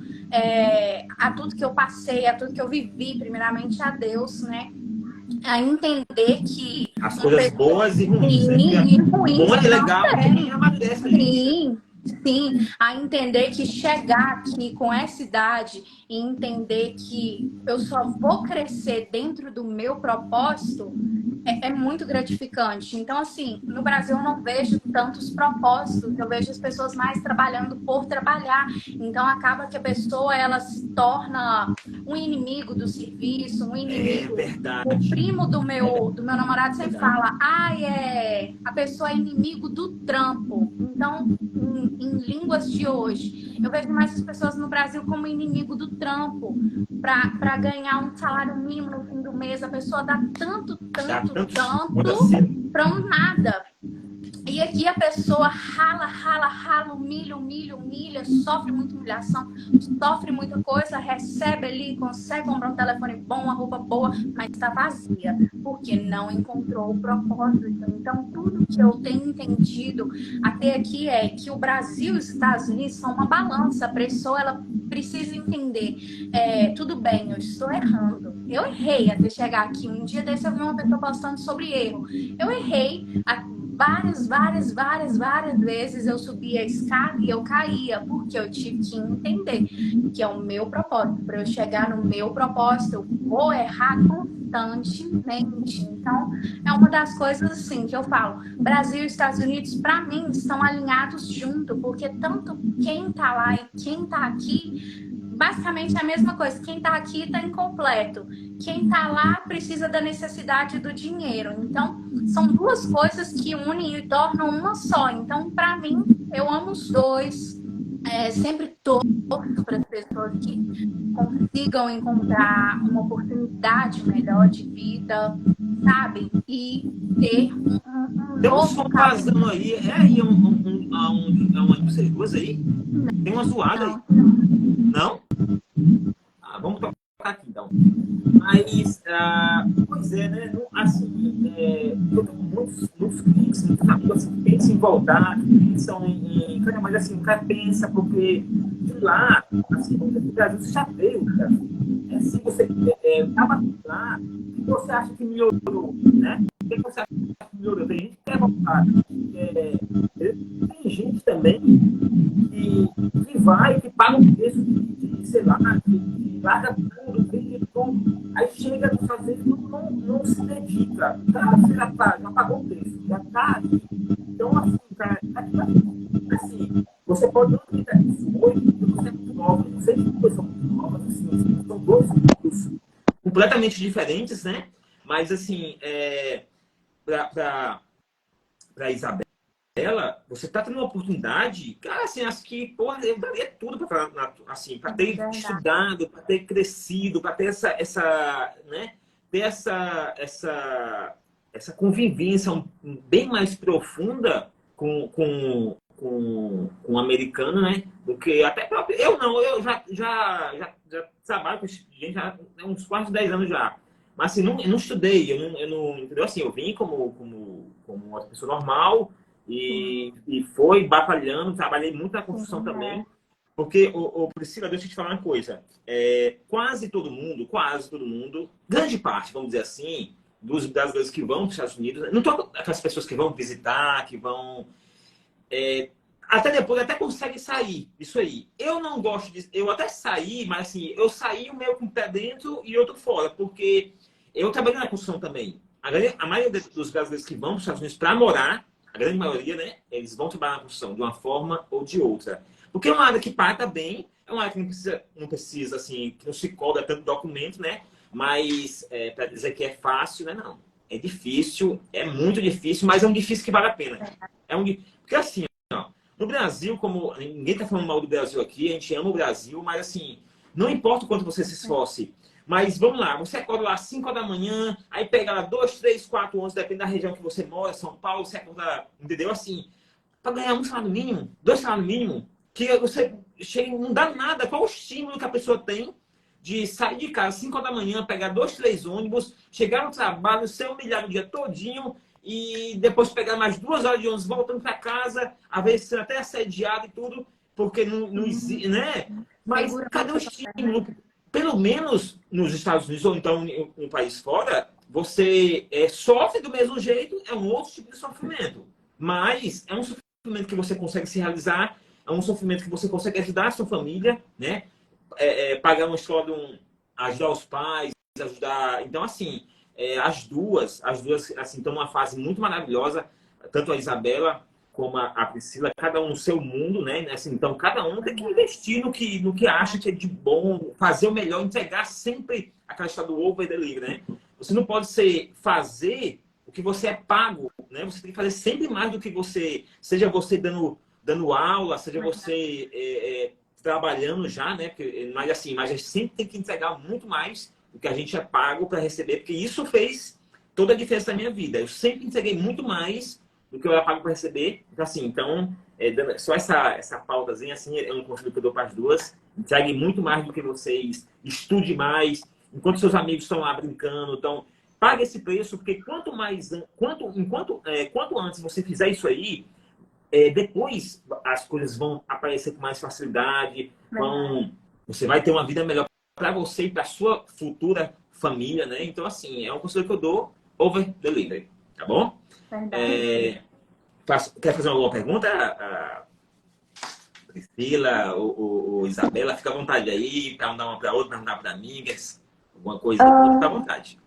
[SPEAKER 3] a tudo que eu passei, a tudo que eu vivi, primeiramente a Deus, né? A entender que...
[SPEAKER 1] As coisas boas e ruins.
[SPEAKER 3] E ruins.
[SPEAKER 1] Bom é legal, também amadurece a gente.
[SPEAKER 3] Sim, a entender que chegar aqui com essa idade e entender que eu só vou crescer dentro do meu propósito é muito gratificante. Então, assim, no Brasil eu não vejo tantos propósitos, eu vejo as pessoas mais trabalhando por trabalhar. Então, acaba que a pessoa, ela se torna um inimigo do serviço, um
[SPEAKER 1] É
[SPEAKER 3] inimigo. O
[SPEAKER 1] verdade.
[SPEAKER 3] primo do meu namorado sempre fala, a pessoa é inimigo do trampo. Então, em línguas de hoje, eu vejo mais as pessoas no Brasil como inimigo do trampo. Para ganhar um salário mínimo no fim do mês, a pessoa dá tanto
[SPEAKER 1] Dá tanto assim.
[SPEAKER 3] para um nada. E aqui a pessoa rala, humilha, sofre muita humilhação, sofre muita coisa, recebe ali, consegue comprar um telefone bom, uma roupa boa, mas está vazia, porque não encontrou o propósito. Então, tudo que eu tenho entendido até aqui é que o Brasil e os Estados Unidos são uma balança. A pessoa, ela precisa entender, tudo bem, eu estou errando. Eu errei até chegar aqui. Um dia desse eu vi uma pessoa postando sobre erro. Eu errei várias vezes eu subia a escada e eu caía, porque eu tive que entender que é o meu propósito. Para eu chegar no meu propósito, eu vou errar constantemente. Então, é uma das coisas assim que eu falo. Brasil e Estados Unidos, para mim, estão alinhados junto, porque tanto quem tá lá e quem tá aqui, basicamente é a mesma coisa. Quem tá aqui tá incompleto. Quem tá lá precisa da necessidade do dinheiro. Então, são duas coisas que unem e tornam uma só. Então, para mim, eu amo os dois. Sempre torço para as pessoas que consigam encontrar uma oportunidade melhor de vida, sabe? E ter um
[SPEAKER 1] Tem um
[SPEAKER 3] novo
[SPEAKER 1] som
[SPEAKER 3] caminho.
[SPEAKER 1] vazando aí. É aí uma de vocês duas aí? Tem uma zoada aí. Não? Vamos tocar aqui então. Mas, pois é, né? Assim, eu tenho muitos clientes, muitos amigos assim, que pensam em voltar, que pensam mas assim, o cara pensa, porque de lá, assim, no Brasil, você já veio, cara. Se você estava lá, o que você acha que melhorou, né? O que você acha que melhorou? Tem gente que quer voltar. Tem gente também que vai, que paga um preço de sei lá, que larga tudo, vende tudo. Aí chega nos Estados Unidos e não se dedica. Cara, você já pagou o preço, já tá aqui. Então, assim, cara, assim, você pode não acreditar nisso hoje, porque você é muito nova, você são muito novas, assim, são dois mundos completamente diferentes, né? Mas, assim, para Isabela, você tá tendo uma oportunidade, cara, assim, acho que, porra, eu daria tudo para assim, para ter estudado, para ter crescido, para ter essa, né, ter essa convivência bem mais profunda com o americano, né, do que até próprio, eu já trabalho com gente há uns quase 10 anos já. Mas assim, eu não estudei, entendeu? Assim, eu vim como uma pessoa normal, e foi batalhando, trabalhei muito na construção também. Porque, Priscila, deixa eu te falar uma coisa. Quase todo mundo, grande parte, vamos dizer assim, dos brasileiros que vão para os Estados Unidos, não tô aquelas pessoas que vão visitar, que vão... até depois, até conseguem sair, isso aí. Eu não gosto de... Eu até saí, mas assim, eu saí o meu com o pé dentro e outro fora, porque eu trabalhei na construção também. A maioria dos brasileiros que vão para os Estados Unidos para morar, a grande maioria, né? Eles vão trabalhar na construção de uma forma ou de outra. Porque é uma área que paga bem, é uma área que não precisa assim, que não se cobra tanto documento, né? Mas para dizer que é fácil, né? Não. É difícil, é muito difícil, mas é um difícil que vale a pena. Porque assim, ó, no Brasil, como ninguém está falando mal do Brasil aqui, a gente ama o Brasil, mas assim, não importa o quanto você se esforce. Mas vamos lá, você acorda lá às 5 horas da manhã, aí pega lá 2, 3, 4 11, depende da região que você mora, São Paulo, você acorda, entendeu? Assim, para ganhar um salário mínimo, 2 salários mínimos, que você chega, não dá nada. Qual o estímulo que a pessoa tem de sair de casa às 5 horas da manhã, pegar 2, 3 ônibus, chegar no trabalho, ser humilhado o dia todinho e depois pegar mais 2 horas de ônibus voltando para casa, às vezes ser até assediado e tudo, porque não existe, né? Mas cadê o estímulo? Pelo menos nos Estados Unidos ou então em um país fora, você sofre do mesmo jeito, é um outro tipo de sofrimento. Mas é um sofrimento que você consegue se realizar, é um sofrimento que você consegue ajudar a sua família, né? pagar uma escola, ajudar os pais, ajudar... Então, assim, as duas assim, estão numa fase muito maravilhosa, tanto a Isabela como a Priscila, cada um no seu mundo, né? Assim, então, cada um tem que investir no que acha que é de bom, fazer o melhor, entregar sempre aquela história do over delivery, né? Você não pode fazer o que você é pago, né? Você tem que fazer sempre mais do que você... Seja você dando aula, seja você trabalhando já, né? Mas assim, mas a gente sempre tem que entregar muito mais do que a gente é pago para receber, porque isso fez toda a diferença na minha vida. Eu sempre entreguei muito mais do que eu era pago para receber. Então, assim, só essa pautazinha, assim, é um conselho que eu dou para as duas. Entregue muito mais do que vocês, estude mais, enquanto seus amigos estão lá brincando. Então, pague esse preço, porque quanto antes você fizer isso aí, depois as coisas vão aparecer com mais facilidade, você vai ter uma vida melhor para você e para sua futura família, né? Então, assim, é um conselho que eu dou, over delivery, tá bom? Quer fazer alguma pergunta, Priscila ou Isabela? Fica à vontade aí, perguntar uma para outra, perguntar para mim, alguma coisa, fica à vontade.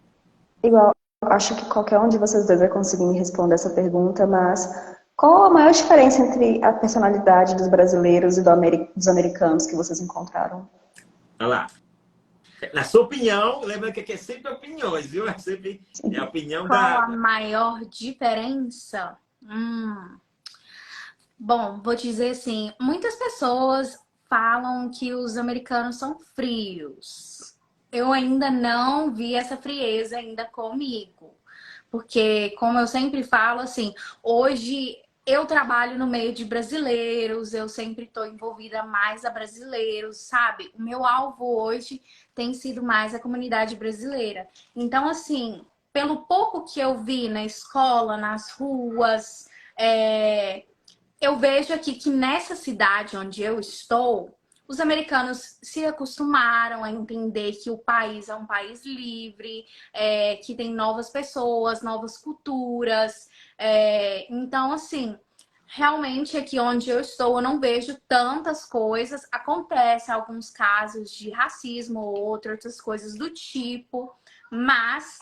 [SPEAKER 2] Igual, acho que qualquer um de vocês dois vai conseguir me responder essa pergunta, mas qual a maior diferença entre a personalidade dos brasileiros e dos americanos que vocês encontraram?
[SPEAKER 1] Olha lá. Na sua opinião, lembra que aqui é sempre opiniões, viu? É sempre a opinião
[SPEAKER 3] Qual a maior diferença? Bom, vou dizer assim, muitas pessoas falam que os americanos são frios. Eu ainda não vi essa frieza ainda comigo. Porque, como eu sempre falo, assim, hoje eu trabalho no meio de brasileiros, eu sempre estou envolvida mais a brasileiros, sabe? O meu alvo hoje tem sido mais a comunidade brasileira. Então, assim, pelo pouco que eu vi na escola, nas ruas, eu vejo aqui que nessa cidade onde eu estou, os americanos se acostumaram a entender que o país é um país livre, que tem novas pessoas, novas culturas. Então, assim, realmente aqui onde eu estou, eu não vejo tantas coisas. Acontecem alguns casos de racismo ou outras coisas do tipo, mas,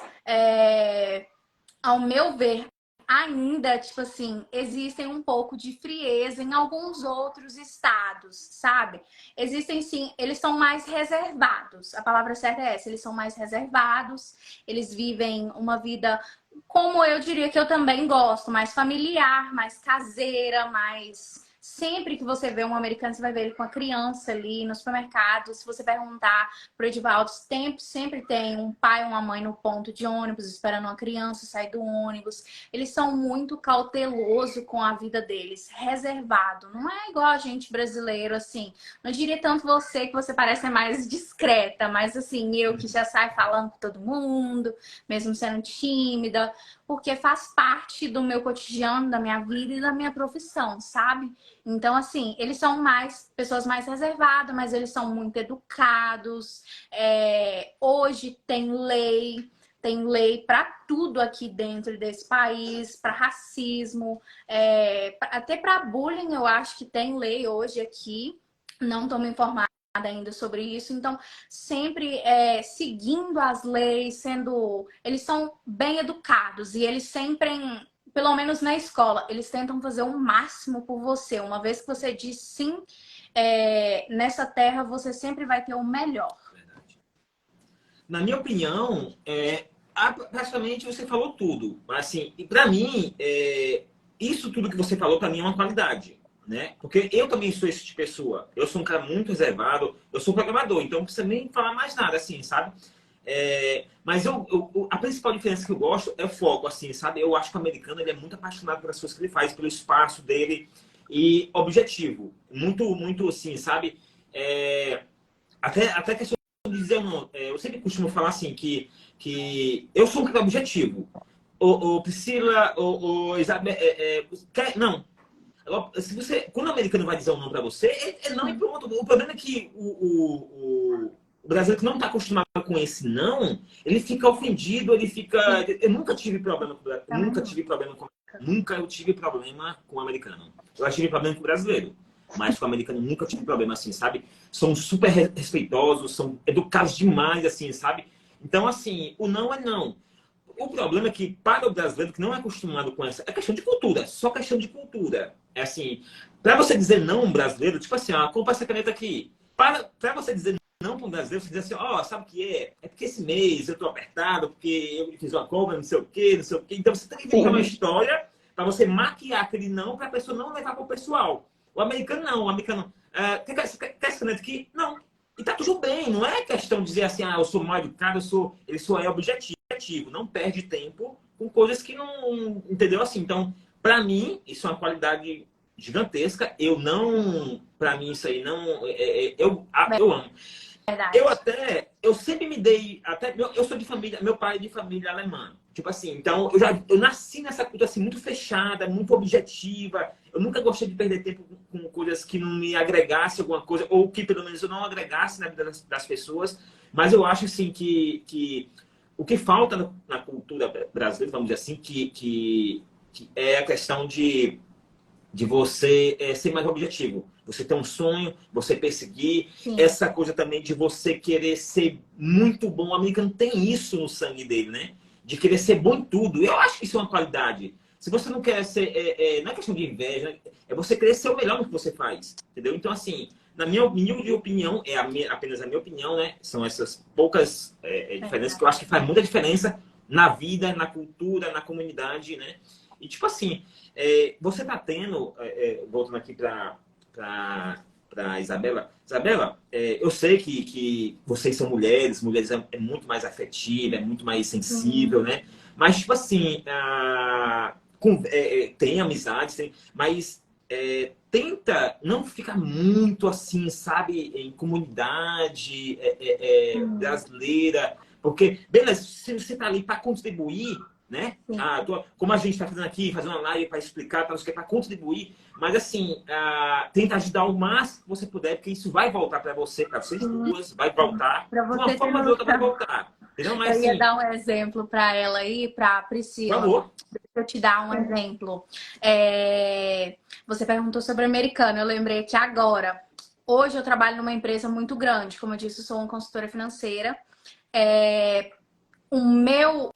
[SPEAKER 3] ao meu ver, ainda, tipo assim, existem um pouco de frieza em alguns outros estados, sabe? Existem sim, eles são mais reservados. A palavra certa é essa, eles são mais reservados, eles vivem uma vida, como eu diria que eu também gosto, mais familiar, mais caseira, mais... Sempre que você vê um americano, você vai ver ele com a criança ali no supermercado. Se você perguntar pro Edivaldo, sempre tem um pai ou uma mãe no ponto de ônibus esperando uma criança sair do ônibus. Eles são muito cautelosos com a vida deles, reservado. Não é igual a gente brasileiro, assim. Não diria tanto você, que você parece mais discreta, mas assim, eu que já saio falando com todo mundo, mesmo sendo tímida, porque faz parte do meu cotidiano, da minha vida e da minha profissão, sabe? Então, assim, eles são pessoas mais reservadas, mas eles são muito educados. Hoje tem lei para tudo aqui dentro desse país, para racismo, até para bullying, eu acho que tem lei hoje aqui. Não estou me informada ainda sobre isso, então sempre seguindo as leis, eles são bem educados e eles sempre, pelo menos na escola, eles tentam fazer o máximo por você. Uma vez que você diz sim, nessa terra você sempre vai ter o melhor.
[SPEAKER 1] Verdade. Na minha opinião, praticamente você falou tudo. Mas assim, e para mim, isso tudo que você falou para mim é uma qualidade. Né? Porque eu também sou esse tipo de pessoa. Eu sou um cara muito reservado. Eu sou programador, então não precisa nem falar mais nada, assim, sabe? Mas a principal diferença que eu gosto é o foco, assim, sabe? Eu acho que o americano ele é muito apaixonado pelas coisas que ele faz, pelo espaço dele e objetivo. Muito, muito, assim, sabe? Até questão de dizer, eu sempre costumo falar assim, que eu sou um cara objetivo. Priscila, Isabel, não. Quando o americano vai dizer um não para você, não e pronto. O problema é que o brasileiro que não está acostumado com esse não, ele fica ofendido, ele fica... Eu nunca tive problema com Nunca eu tive problema com o americano. Eu já tive problema com o brasileiro. mas com o americano nunca tive problema, assim, sabe? São super respeitosos, são educados demais, assim, sabe? Então, assim, o não é não. O problema é que, para o brasileiro que não é acostumado com essa... É questão de cultura, só questão de cultura. É assim, para você dizer não um brasileiro, tipo assim, ó, compra essa caneta aqui. Para você dizer não para um brasileiro, você diz assim, ó, sabe o que é? É porque esse mês eu tô apertado, porque eu fiz uma compra, não sei o quê, não sei o quê. Então, você tem que inventar uma história para você maquiar aquele não, para a pessoa não levar para o pessoal. O americano não. O americano, quer essa caneta aqui? Não. E tá tudo bem, não é questão de dizer assim, eu sou mal educado, ele só é objetivo, não perde tempo com coisas que não, entendeu? Assim, então, para mim, isso é uma qualidade gigantesca. Para mim isso aí não, eu amo.
[SPEAKER 3] Verdade.
[SPEAKER 1] Eu sempre me dei, eu sou de família, meu pai é de família alemã. Tipo assim, então eu nasci nessa cultura assim, muito fechada, muito objetiva. Eu nunca gostei de perder tempo com coisas que não me agregassem alguma coisa, ou que pelo menos eu não agregasse na vida das pessoas. Mas eu acho assim que o que falta na cultura brasileira, vamos dizer assim, que é a questão de você ser mais objetivo. Você ter um sonho, você perseguir.
[SPEAKER 3] Sim.
[SPEAKER 1] Essa coisa também de você querer ser muito bom. O americano tem isso no sangue dele, né? De querer ser bom em tudo. Eu acho que isso é uma qualidade. Se você não quer ser... não é questão de inveja, é você querer ser o melhor no que você faz. Entendeu? Então, assim, na minha humilde opinião, apenas a minha opinião, né? São essas poucas diferenças que eu acho que faz muita diferença na vida, na cultura, na comunidade, né? E, tipo assim, você tá tendo... voltando aqui para Isabela. Isabela, eu sei que vocês são mulheres é muito mais afetiva, é muito mais sensível, né? Mas, tipo assim, tem amizades, mas tenta não ficar muito assim, sabe, em comunidade brasileira. Porque, beleza, se você tá ali para contribuir, né? Como a gente está fazendo aqui, fazendo uma live para explicar, para contribuir, mas assim, tenta ajudar o máximo que você puder, porque isso vai voltar para vocês duas, vai voltar. De uma forma ou de outra vai voltar. Entendeu? Mas,
[SPEAKER 3] eu ia dar um exemplo para ela aí, para Priscila.
[SPEAKER 1] Por favor.
[SPEAKER 3] Deixa eu te dar um exemplo. Você perguntou sobre americano, eu lembrei que agora, hoje eu trabalho numa empresa muito grande, como eu disse, eu sou uma consultora financeira. O meu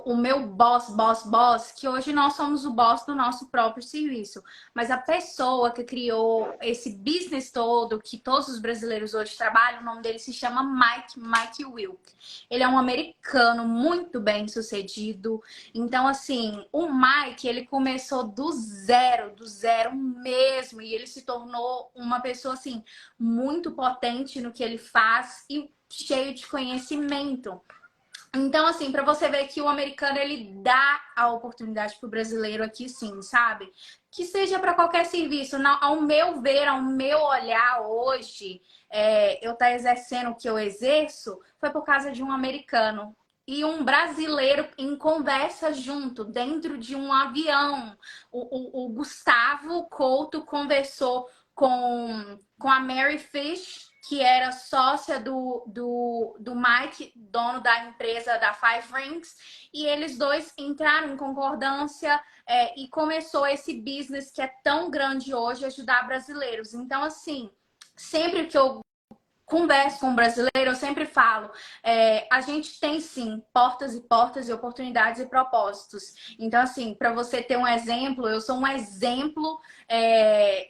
[SPEAKER 3] boss, que hoje nós somos o boss do nosso próprio serviço. Mas a pessoa que criou esse business todo, que todos os brasileiros hoje trabalham, o nome dele se chama Mike Wilk. Ele é um americano muito bem sucedido. Então, assim, o Mike, ele começou do zero mesmo. E ele se tornou uma pessoa, assim, muito potente no que ele faz e cheio de conhecimento. Então, assim, para você ver que o americano, ele dá a oportunidade pro brasileiro aqui sim, sabe? Que seja para qualquer serviço. Ao meu ver, ao meu olhar hoje, eu tá exercendo o que eu exerço, foi por causa de um americano. E um brasileiro em conversa junto, dentro de um avião. O Gustavo Couto conversou com a Mary Fish, que era sócia do Mike, dono da empresa da Five Rings, e eles dois entraram em concordância e começou esse business que é tão grande hoje, ajudar brasileiros. Então, assim, sempre que eu converso com um brasileiro, eu sempre falo, a gente tem sim portas e portas e oportunidades e propósitos. Então, assim, para você ter um exemplo, eu sou um exemplo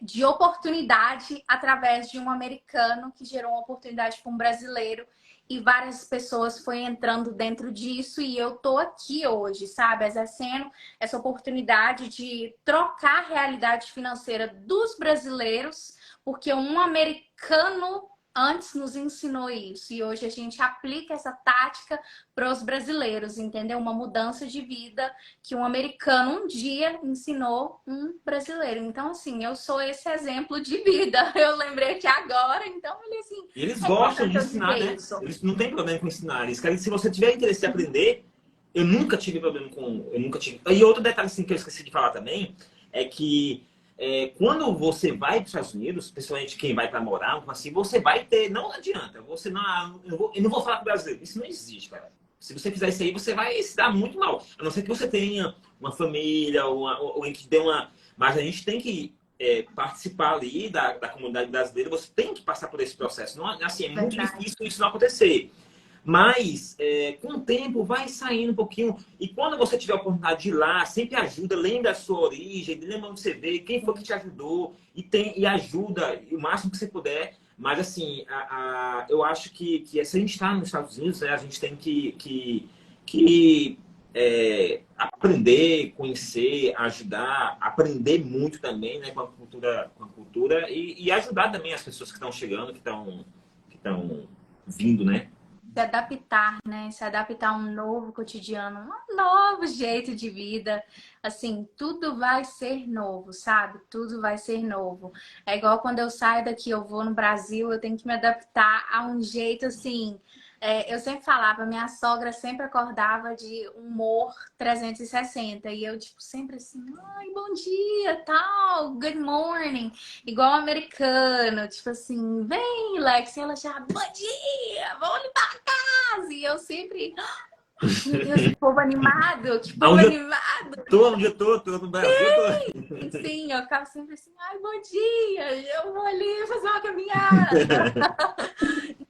[SPEAKER 3] de oportunidade através de um americano que gerou uma oportunidade para um brasileiro e várias pessoas foram entrando dentro disso e eu tô aqui hoje, sabe? Exercendo essa oportunidade de trocar a realidade financeira dos brasileiros, porque um americano antes nos ensinou isso e hoje a gente aplica essa tática para os brasileiros, entendeu? Uma mudança de vida que um americano um dia ensinou um brasileiro. Então, assim, eu sou esse exemplo de vida. Eu lembrei que agora, então, ele assim...
[SPEAKER 1] E eles gostam de ensinar, né? Eles não têm problema com ensinar. Eles querem, se você tiver interesse em aprender, eu nunca tive problema com... E outro detalhe assim, que eu esqueci de falar também, é que quando você vai para os Estados Unidos, principalmente quem vai para morar, assim, você vai ter... Não adianta. Você não... Eu não vou falar com o brasileiro. Isso não existe, cara. Se você fizer isso aí, você vai se dar muito mal. A não ser que você tenha uma família, ou que dê uma... Mas a gente tem que participar ali da comunidade brasileira, você tem que passar por esse processo. Não, assim, é muito
[SPEAKER 3] Verdade.
[SPEAKER 1] difícil isso não acontecer. Mas, com o tempo, vai saindo um pouquinho. E quando você tiver a oportunidade de ir lá, sempre ajuda. Lembra a sua origem, lembra onde você veio, quem foi que te ajudou. E ajuda o máximo que você puder. Mas, assim, eu acho que se a gente está nos Estados Unidos, né, a gente tem que aprender, conhecer, ajudar, aprender muito também, né, com a cultura e ajudar também as pessoas que estão chegando, que estão vindo, né?
[SPEAKER 3] Se adaptar, né? Se adaptar a um novo cotidiano, um novo jeito de vida. Assim, tudo vai ser novo, sabe? Tudo vai ser novo. É igual quando eu saio daqui, eu vou no Brasil, eu tenho que me adaptar a um jeito assim. Eu sempre falava, minha sogra sempre acordava de humor 360 e eu, tipo, sempre assim, ai, bom dia, tal, good morning, igual americano, tipo assim, vem, Lex, e ela já, bom dia, vamos limpar a casa, e eu sempre, meu Deus, que povo animado, que povo
[SPEAKER 1] Onde eu
[SPEAKER 3] animado,
[SPEAKER 1] onde eu tô no Brasil, tô...
[SPEAKER 3] sim, eu ficava sempre assim, ai, bom dia, eu vou ali fazer uma caminhada.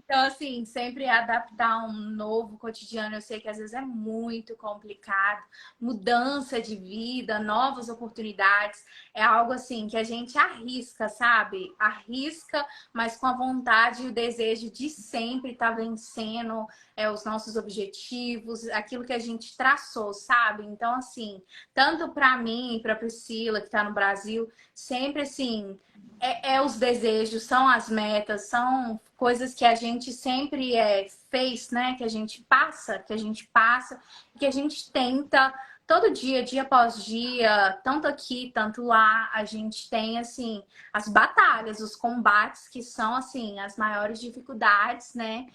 [SPEAKER 3] Então, assim, sempre adaptar um novo cotidiano, eu sei que às vezes é muito complicado. Mudança de vida, novas oportunidades, é algo assim que a gente arrisca, sabe? Arrisca, mas com a vontade e o desejo de sempre estar vencendo os nossos objetivos, aquilo que a gente traçou, sabe? Então, assim, tanto para mim e para Priscila, que está no Brasil, sempre assim os desejos, são as metas, são coisas que a gente sempre fez, né? Que a gente passa, que a gente tenta todo dia, dia após dia, tanto aqui, tanto lá, a gente tem assim as batalhas, os combates que são assim as maiores dificuldades, né?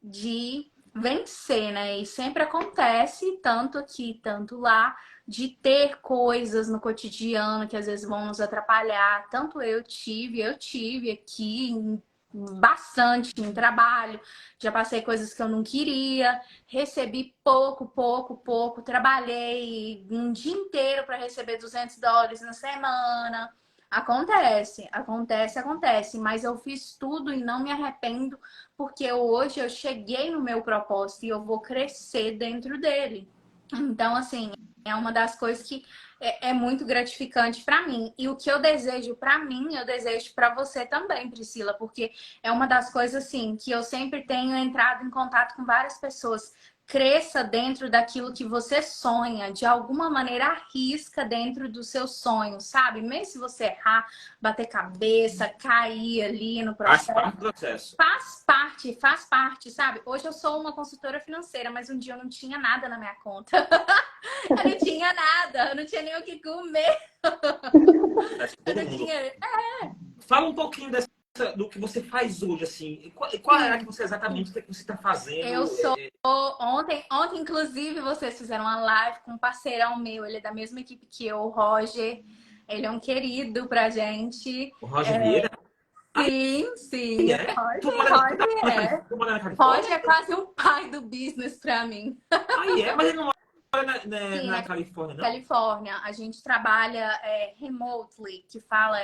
[SPEAKER 3] De vencer, né? E sempre acontece, tanto aqui, tanto lá, de ter coisas no cotidiano que às vezes vão nos atrapalhar. Tanto eu tive aqui bastante em trabalho, já passei coisas que eu não queria, recebi pouco, pouco, pouco, trabalhei um dia inteiro para receber US$ 200 na semana. Acontece, acontece, acontece, mas eu fiz tudo e não me arrependo, porque hoje eu cheguei no meu propósito e eu vou crescer dentro dele. Então, assim, é uma das coisas que é muito gratificante para mim. E o que eu desejo para mim, eu desejo para você também, Priscila, porque é uma das coisas assim que eu sempre tenho entrado em contato com várias pessoas. Cresça dentro daquilo que você sonha, de alguma maneira arrisca dentro dos seus sonhos, sabe? Mesmo se você errar, bater cabeça, cair ali no
[SPEAKER 1] Faz
[SPEAKER 3] processo.
[SPEAKER 1] parte do processo.
[SPEAKER 3] Faz parte, sabe? Hoje eu sou uma consultora financeira, mas um dia eu não tinha nada na minha conta. Eu não tinha nada, eu não tinha nem o que comer.
[SPEAKER 1] Faz
[SPEAKER 3] Eu
[SPEAKER 1] todo
[SPEAKER 3] não
[SPEAKER 1] mundo.
[SPEAKER 3] tinha.
[SPEAKER 1] Fala um pouquinho do que você faz hoje, assim. Qual é que você exatamente, o que você está
[SPEAKER 3] Eu
[SPEAKER 1] fazendo?
[SPEAKER 3] sou. Ontem, inclusive, vocês fizeram uma live com um parceirão meu, ele é da mesma equipe que eu, o Roger. Ele é um querido pra gente.
[SPEAKER 1] O Roger Vieira?
[SPEAKER 3] Sim, sim.
[SPEAKER 1] E é?
[SPEAKER 3] Roger é.
[SPEAKER 1] Tu mora na
[SPEAKER 3] Roger
[SPEAKER 1] Califórnia?
[SPEAKER 3] é quase um pai do business pra mim.
[SPEAKER 1] Aí é, mas ele não mora
[SPEAKER 3] Sim,
[SPEAKER 1] na
[SPEAKER 3] na
[SPEAKER 1] Califórnia, não?
[SPEAKER 3] Califórnia, a gente trabalha remotely, que fala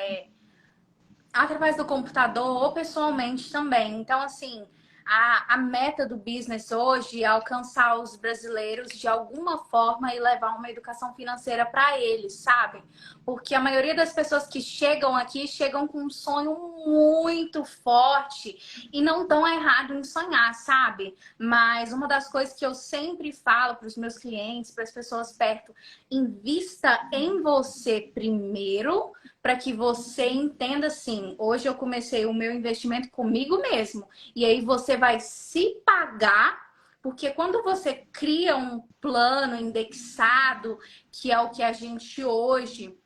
[SPEAKER 3] através do computador ou pessoalmente também. Então, assim, a meta do business hoje é alcançar os brasileiros de alguma forma e levar uma educação financeira para eles, sabe? Porque a maioria das pessoas que chegam aqui chegam com um sonho muito forte e não estão errado em sonhar, sabe? Mas uma das coisas que eu sempre falo para os meus clientes, para as pessoas perto, invista em você primeiro para que você entenda assim, hoje eu comecei o meu investimento comigo mesmo. E aí você vai se pagar, porque quando você cria um plano indexado, que é o que a gente hoje,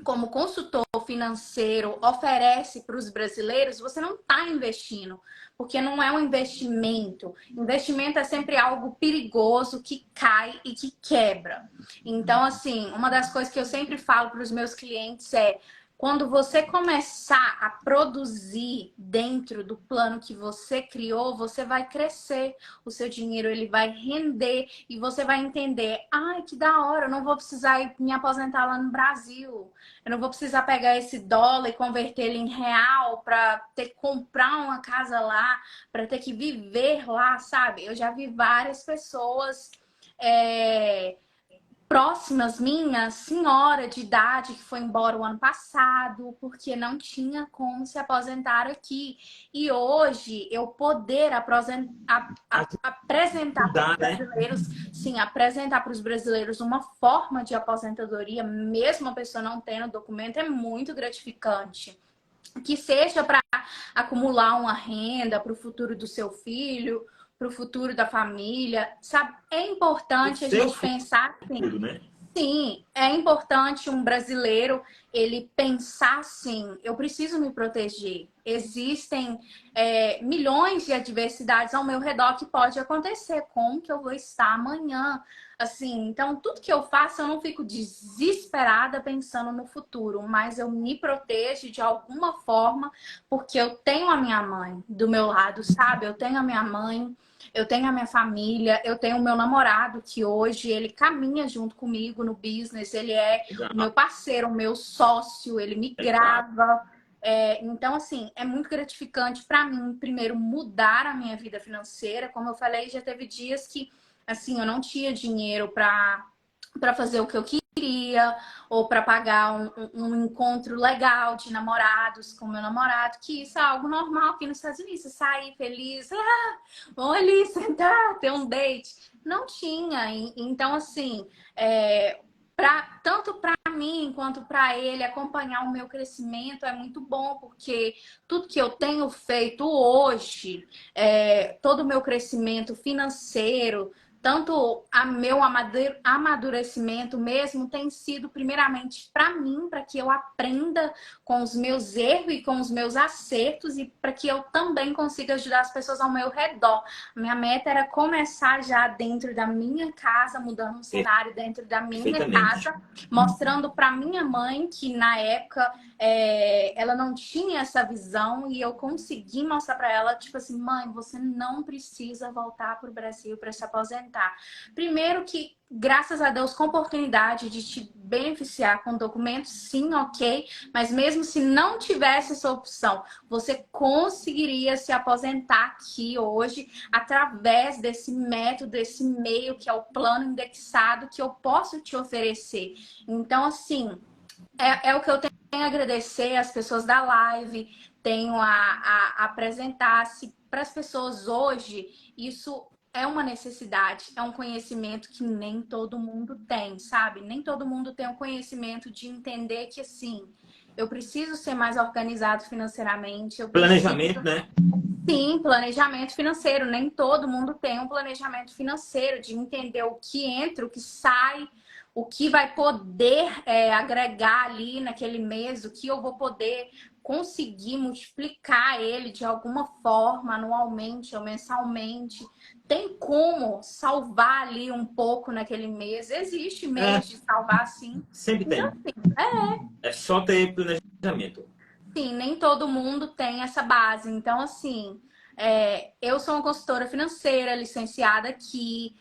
[SPEAKER 3] como consultor financeiro, oferece para os brasileiros, você não está investindo, porque não é um investimento. Investimento é sempre algo perigoso que cai e que quebra. Então, assim, uma das coisas que eu sempre falo para os meus clientes é Quando você começar a produzir dentro do plano que você criou, você vai crescer, o seu dinheiro ele vai render e você vai entender, ai, que da hora, eu não vou precisar ir me aposentar lá no Brasil. Eu não vou precisar pegar esse dólar e converter ele em real para ter que comprar uma casa lá, para ter que viver lá, sabe? Eu já vi várias pessoas próximas minhas, senhora de idade que foi embora o ano passado porque não tinha como se aposentar aqui. E hoje eu poder apresentar para os brasileiros, sim, apresentar para os brasileiros uma forma de aposentadoria, mesmo a pessoa não tendo documento, é muito gratificante. Que seja para acumular uma renda para o futuro do seu filho, para o futuro da família, sabe? É importante a gente pensar assim.
[SPEAKER 1] Né?
[SPEAKER 3] Sim, é importante um brasileiro ele pensar assim, eu preciso me proteger. Existem milhões de adversidades ao meu redor que pode acontecer. Como que eu vou estar amanhã? Assim, então tudo que eu faço eu não fico desesperada pensando no futuro, mas eu me protejo de alguma forma porque eu tenho a minha mãe do meu lado, sabe? Eu tenho a minha mãe. Eu tenho a minha família, eu tenho o meu namorado, que hoje ele caminha junto comigo no business, ele é o meu parceiro, o meu sócio, ele me grava. Então, assim, é muito gratificante para mim, primeiro, mudar a minha vida financeira. Como eu falei, já teve dias que, assim, eu não tinha dinheiro para fazer o que eu queria, ou para pagar um encontro legal de namorados com meu namorado, que isso é algo normal aqui nos Estados Unidos. Você sair feliz, vamos ali sentar, ter um date. Não tinha. Então, assim, tanto para mim quanto para ele, acompanhar o meu crescimento é muito bom, porque tudo que eu tenho feito hoje, todo o meu crescimento financeiro, tanto meu amadurecimento mesmo tem sido primeiramente para mim, para que eu aprenda com os meus erros e com os meus acertos e para que eu também consiga ajudar as pessoas ao meu redor. Minha meta era começar já dentro da minha casa, mudando um cenário dentro da minha casa, mostrando para minha mãe que na época ela não tinha essa visão e eu consegui mostrar para ela, tipo assim, mãe, você não precisa voltar para o Brasil para se aposentar. Primeiro que, graças a Deus, com oportunidade de te beneficiar com documentos, sim, ok, mas mesmo se não tivesse essa opção, você conseguiria se aposentar aqui hoje através desse método, desse meio que é o plano indexado que eu posso te oferecer. Então, assim, é o que eu tenho a agradecer às pessoas da live, tenho a apresentar-se para as pessoas hoje. Isso é uma necessidade, é um conhecimento que nem todo mundo tem, sabe? Nem todo mundo tem o conhecimento de entender que, assim, eu preciso ser mais organizado financeiramente.
[SPEAKER 1] Planejamento, né?
[SPEAKER 3] Sim, planejamento financeiro. Nem todo mundo tem um planejamento financeiro, de entender o que entra, o que sai, o que vai poder agregar ali naquele mês, o que eu vou poder conseguir multiplicar ele de alguma forma, anualmente ou mensalmente. Tem como salvar ali um pouco naquele mês. Existe meios de salvar, sim.
[SPEAKER 1] Sempre tem.
[SPEAKER 3] Então, assim,
[SPEAKER 1] É só ter planejamento.
[SPEAKER 3] Sim, nem todo mundo tem essa base. Então, assim, eu sou uma consultora financeira, licenciada aqui.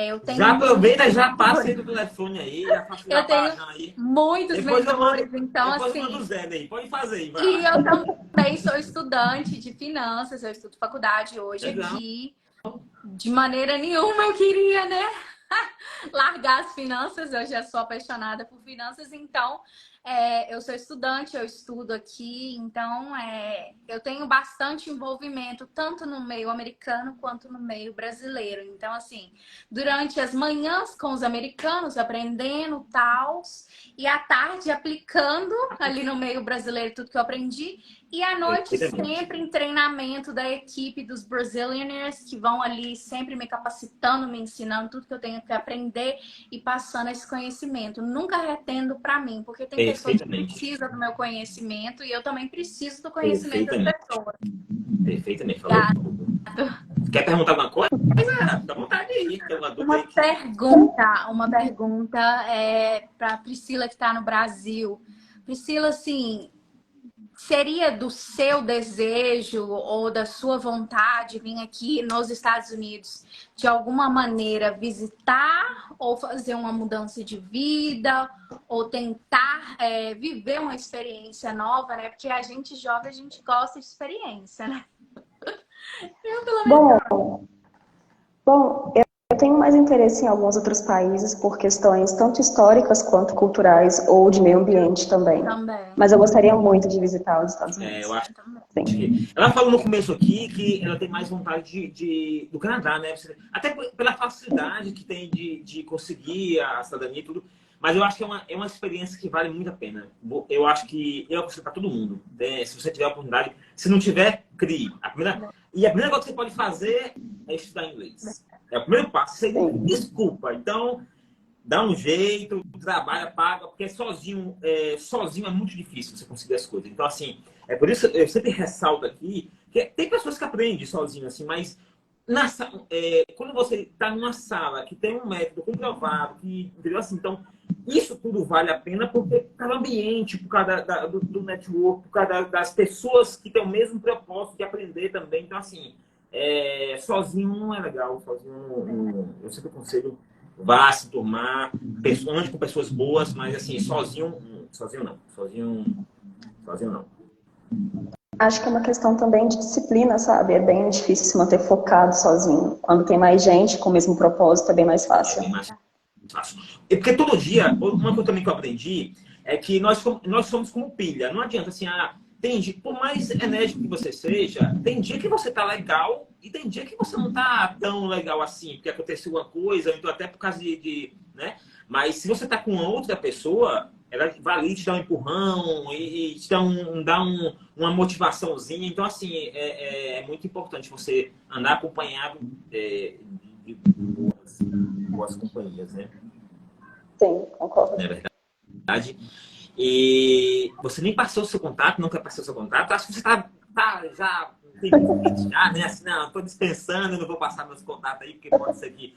[SPEAKER 3] Eu tenho
[SPEAKER 1] já aproveita, já passa aí do telefone aí, já faça
[SPEAKER 3] eu tenho
[SPEAKER 1] aí.
[SPEAKER 3] muitos
[SPEAKER 1] Depois
[SPEAKER 3] mentores, então
[SPEAKER 1] depois
[SPEAKER 3] assim.
[SPEAKER 1] eu mando o Zé aí, pode fazer aí. Vai
[SPEAKER 3] E
[SPEAKER 1] lá.
[SPEAKER 3] eu também sou estudante de finanças, eu estudo faculdade hoje
[SPEAKER 1] Legal.
[SPEAKER 3] aqui. De maneira nenhuma eu queria, né? Largar as finanças, eu já sou apaixonada por finanças, então eu sou estudante, eu estudo aqui, então eu tenho bastante envolvimento tanto no meio americano quanto no meio brasileiro. Então, assim, durante as manhãs com os americanos, aprendendo tal, e à tarde aplicando ali no meio brasileiro tudo que eu aprendi. E à noite sempre em treinamento da equipe dos Brazilianers, que vão ali sempre me capacitando, me ensinando tudo que eu tenho que aprender e passando esse conhecimento. Nunca retendo para mim, porque tem pessoas que precisam do meu conhecimento e eu também preciso do conhecimento das pessoas.
[SPEAKER 1] Perfeitamente. Falou. Quer perguntar alguma coisa? Dá vontade aí. Uma
[SPEAKER 3] pergunta para Priscila que está no Brasil. Priscila, assim, seria do seu desejo ou da sua vontade vir aqui nos Estados Unidos de alguma maneira visitar ou fazer uma mudança de vida ou tentar viver uma experiência nova, né? Porque a gente jovem, a gente gosta de experiência, né? Eu, pelo menos,
[SPEAKER 2] Bom, eu tenho mais interesse em alguns outros países por questões tanto históricas quanto culturais ou de meio ambiente também.
[SPEAKER 3] também.
[SPEAKER 2] Mas eu gostaria muito de visitar os Estados Unidos.
[SPEAKER 1] Eu acho
[SPEAKER 2] Sim.
[SPEAKER 1] que... Ela falou no começo aqui que ela tem mais vontade do Canadá, né? Até pela facilidade que tem de conseguir a cidadania e tudo. Mas eu acho que é uma experiência que vale muito a pena. Eu acho que eu aconselho para todo mundo. Né? Se você tiver a oportunidade. Se não tiver, crie. A primeira coisa que você pode fazer é estudar inglês. É o primeiro passo. Você desculpa. Então, dá um jeito, trabalha, paga, porque sozinho é muito difícil você conseguir as coisas. Então, assim, é por isso que eu sempre ressalto aqui que tem pessoas que aprendem sozinho, assim, mas quando você está numa sala que tem um método comprovado, entendeu? Assim, então, isso tudo vale a pena porque por causa do ambiente, por causa do network, por causa das pessoas que têm o mesmo propósito de aprender também. Então, assim, sozinho não é legal. Sozinho, eu sempre aconselho, vá se turmar, ande com pessoas boas, mas, assim, sozinho não. Sozinho não.
[SPEAKER 2] Acho que é uma questão também de disciplina, sabe? É bem difícil se manter focado sozinho. Quando tem mais gente com o mesmo propósito, é bem mais fácil.
[SPEAKER 1] É bem mais fácil. Porque todo dia, uma coisa também que eu aprendi é que nós somos como pilha. Não adianta assim, por mais enérgico que você seja, tem dia que você tá legal e tem dia que você não tá tão legal assim, porque aconteceu uma coisa, então até por causa né? Mas se você tá com outra pessoa, ela vai ali te dar um empurrão e te dá uma motivaçãozinha. Então, assim, é muito importante você andar acompanhado de boas companhias, né?
[SPEAKER 2] Sim, concordo.
[SPEAKER 1] Não é verdade? E você nem passou o seu contato, não quer passar o seu contato. Acho que você tá já né? Assim, não, estou dispensando, não vou passar meus contatos aí, porque pode ser que...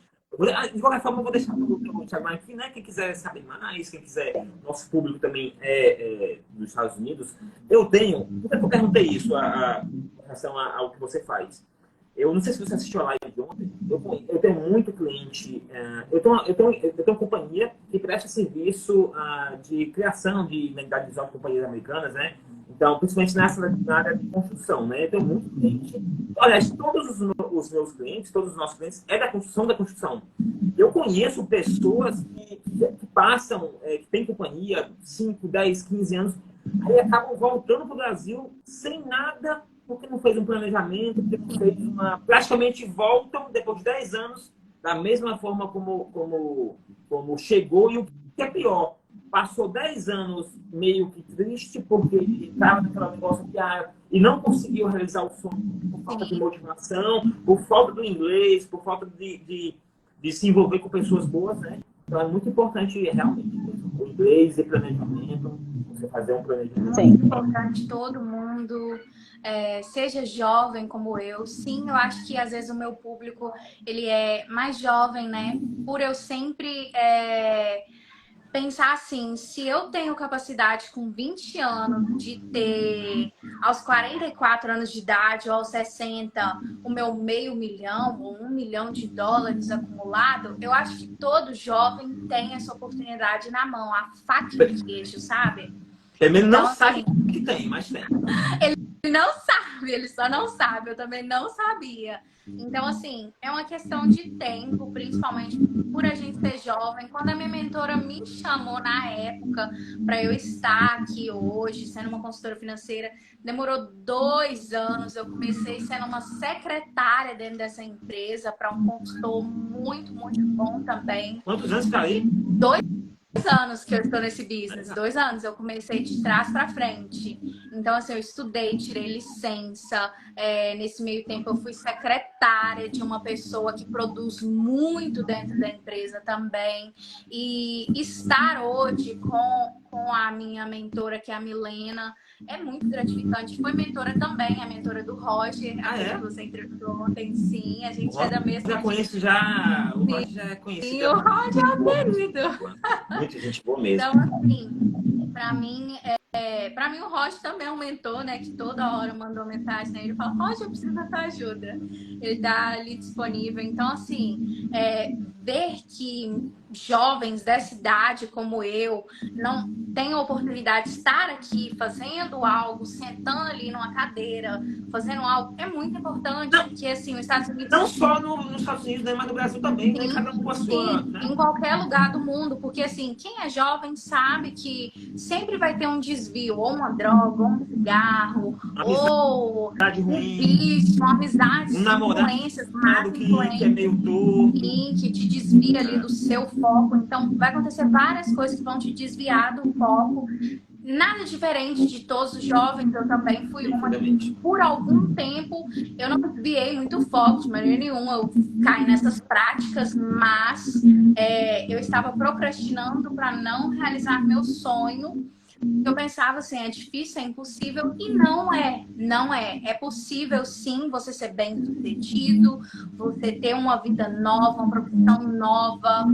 [SPEAKER 1] De qualquer forma, eu vou deixar para o Thiago aqui, né? Quem quiser saber mais, quem quiser, nosso público também dos Estados Unidos. Eu perguntei isso em relação ao que você faz. Eu não sei se você assistiu a live de ontem. Eu tenho muito cliente. Eu tenho uma companhia que presta serviço de criação de identidade visual de companhias americanas, né? Então, principalmente na área de construção, né? Eu tenho muito cliente. Aliás, todos os meus clientes, todos os nossos clientes, é da construção. Eu conheço pessoas que passam, que têm companhia 5, 10, 15 anos, aí acabam voltando para o Brasil sem nada, porque não fez um planejamento, porque não fez praticamente voltam depois de 10 anos da mesma forma como chegou. E o que é pior, passou 10 anos meio que triste porque estava naquela negócio e não conseguiu realizar o sonho por falta de motivação, por falta do inglês, por falta de se envolver com pessoas boas, né? Então é muito importante realmente o inglês e planejamento, você fazer um planejamento.
[SPEAKER 3] Sim. Muito importante todo mundo, seja jovem como eu. Sim, eu acho que às vezes o meu público ele é mais jovem, né? Por eu sempre pensar assim, se eu tenho capacidade com 20 anos de ter aos 44 anos de idade ou aos 60 o meu $500 mil ou $1 milhão acumulado, eu acho que todo jovem tem essa oportunidade na mão, a faca em queijo, sabe?
[SPEAKER 1] Ele não sabe que tem, mas tem.
[SPEAKER 3] Ele não sabe, ele só não sabe, eu também não sabia. Então, assim, é uma questão de tempo, principalmente por a gente ser jovem. Quando a minha mentora me chamou na época para eu estar aqui hoje, sendo uma consultora financeira, demorou 2 anos. Eu comecei sendo uma secretária dentro dessa empresa para um consultor muito, muito bom também.
[SPEAKER 1] Quantos anos tá aí?
[SPEAKER 3] 2 anos que eu estou nesse business, 2 anos, eu comecei de trás para frente. Então, assim, eu estudei, tirei licença. Nesse meio tempo, eu fui secretária de uma pessoa que produz muito dentro da empresa também. E estar hoje com a minha mentora, que é a Milena, é muito gratificante. Foi mentora também, a mentora do Roger, que você entrevistou ontem, sim. A gente é da mesma...
[SPEAKER 1] Já conheço, já. O Roger já é conhecido.
[SPEAKER 3] E o Roger é o querido.
[SPEAKER 1] Muita gente boa mesmo.
[SPEAKER 3] Então, assim, pra mim, Para mim, o Roger também é um mentor, né? Que toda hora mandou mensagem, né? Ele fala, Roger, eu preciso da tua ajuda. Ele tá ali disponível. Então, assim, ver que jovens dessa idade como eu não têm a oportunidade de estar aqui fazendo algo, sentando ali numa cadeira, fazendo algo, é muito importante, porque, assim, os Estados Unidos...
[SPEAKER 1] Não só nos Estados Unidos, né? Mas no Brasil também, né? Cada um com a sua...
[SPEAKER 3] Sim, em qualquer lugar do mundo, porque assim, quem é jovem sabe que sempre vai ter um desvio, ou uma droga, ou um cigarro, ou um vício, uma amizade, influências, más influências,
[SPEAKER 1] que é meio torto,
[SPEAKER 3] que te desvia ali do seu foco. Então, vai acontecer várias coisas que vão te desviar do foco. Nada diferente de todos os jovens, eu também fui uma que, por algum tempo, eu não desviei muito foco, de maneira nenhuma, eu caí nessas práticas, mas eu estava procrastinando para não realizar meu sonho. Eu pensava assim, é difícil, é impossível, e não é, não é. É possível sim você ser bem-sucedido, você ter uma vida nova, uma profissão nova,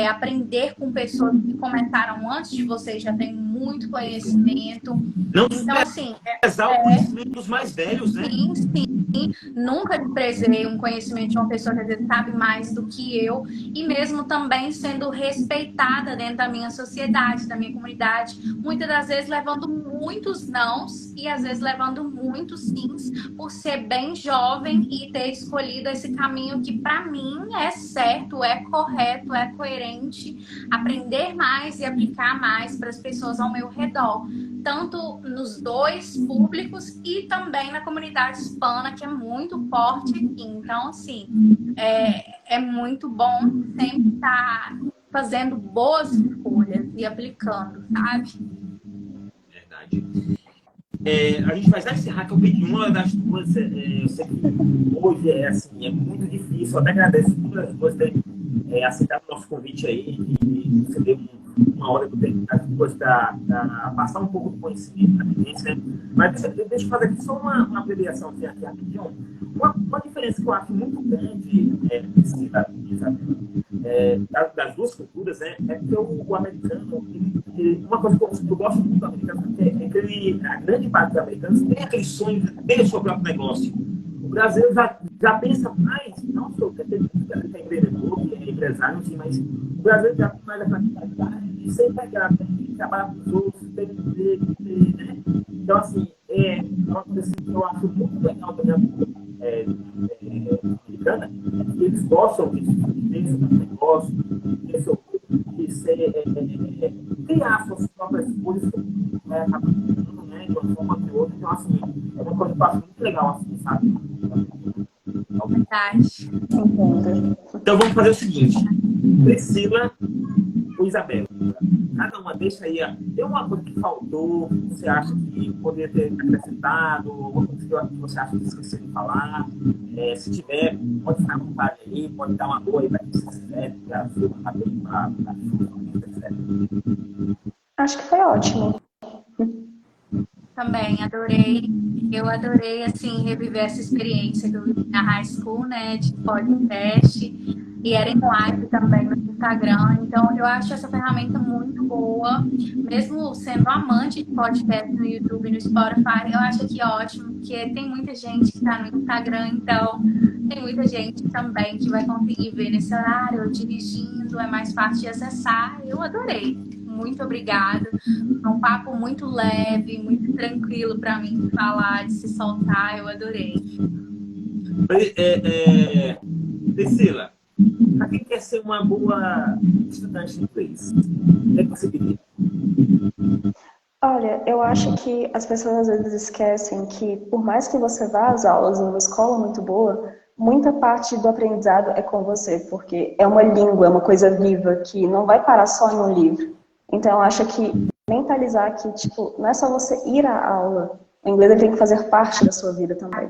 [SPEAKER 3] aprender com pessoas que começaram antes de você e já tem muito conhecimento.
[SPEAKER 1] Não
[SPEAKER 3] então, assim,
[SPEAKER 1] o conhecimento dos mais velhos, né?
[SPEAKER 3] Sim, sim. Nunca desprezei um conhecimento de uma pessoa que às vezes sabe mais do que eu, e mesmo também sendo respeitada dentro da minha sociedade, da minha comunidade, muitas das vezes levando muitos nãos e às vezes levando muitos sims, por ser bem jovem e ter escolhido esse caminho que para mim é certo, é correto, é coerente, aprender mais e aplicar mais para as pessoas ao meu redor, tanto nos dois públicos e também na comunidade hispana, que é muito forte aqui. Então, assim, é muito bom sempre estar fazendo boas escolhas e aplicando, sabe?
[SPEAKER 1] Verdade. A gente vai encerrar, que eu pedi uma das duas. Eu sei que hoje é muito difícil. Eu até agradeço todas as duas terem aceitado o nosso convite aí, e você deu uma hora do tempo das duas para passar um pouco do conhecimento da vivência, né? Mas deixa eu fazer aqui só uma abreviação aqui rapidinho. Uma diferença que eu acho muito grande das duas culturas, né, é que o americano, uma coisa que eu gosto muito do americano é que a grande parte dos americanos tem aquele sonho de ter o seu próprio negócio. O Brasil já pensa mais, não sou que é empreendedor, que é empresário, assim, mas o Brasil já tem mais a praticidade de sempre trabalhar com os outros, né? Então, assim, uma coisa assim, que eu acho muito legal também americana, é que eles gostam de ter seu negócio, criar suas próprias coisas, né, de uma forma ou de outra. Então, assim, é uma coisa que eu acho muito legal, assim, sabe?
[SPEAKER 3] Verdade.
[SPEAKER 1] Então, vamos fazer o seguinte. Priscila ou Isabela, cada uma deixa aí, tem uma coisa que faltou, que você acha que poderia ter acrescentado, alguma coisa que você acha que esqueceu de falar. Se tiver, pode ficar à vontade aí, pode dar uma boa aí para quem se quiser, para a sua, etc.
[SPEAKER 2] Acho que foi ótimo.
[SPEAKER 3] Também adorei. Eu adorei, assim, reviver essa experiência que eu vivi na high school, né, de podcast, e era em live também no Instagram. Então, eu acho essa ferramenta muito boa, mesmo sendo amante de podcast no YouTube e no Spotify, eu acho que é ótimo, porque tem muita gente que está no Instagram, então tem muita gente também que vai conseguir ver nesse horário, dirigindo, é mais fácil de acessar. Eu adorei. Muito obrigada. Foi um papo muito leve, muito tranquilo para mim de falar, de se soltar. Eu adorei.
[SPEAKER 1] Priscila, para quem quer ser uma boa estudante de inglês, o que você diria?
[SPEAKER 2] Olha, eu acho que as pessoas às vezes esquecem que, por mais que você vá às aulas em uma escola muito boa, muita parte do aprendizado é com você, porque é uma língua, é uma coisa viva que não vai parar só em um livro. Então, eu acho que mentalizar que, tipo, não é só você ir à aula. O inglês ele tem que fazer parte da sua vida também.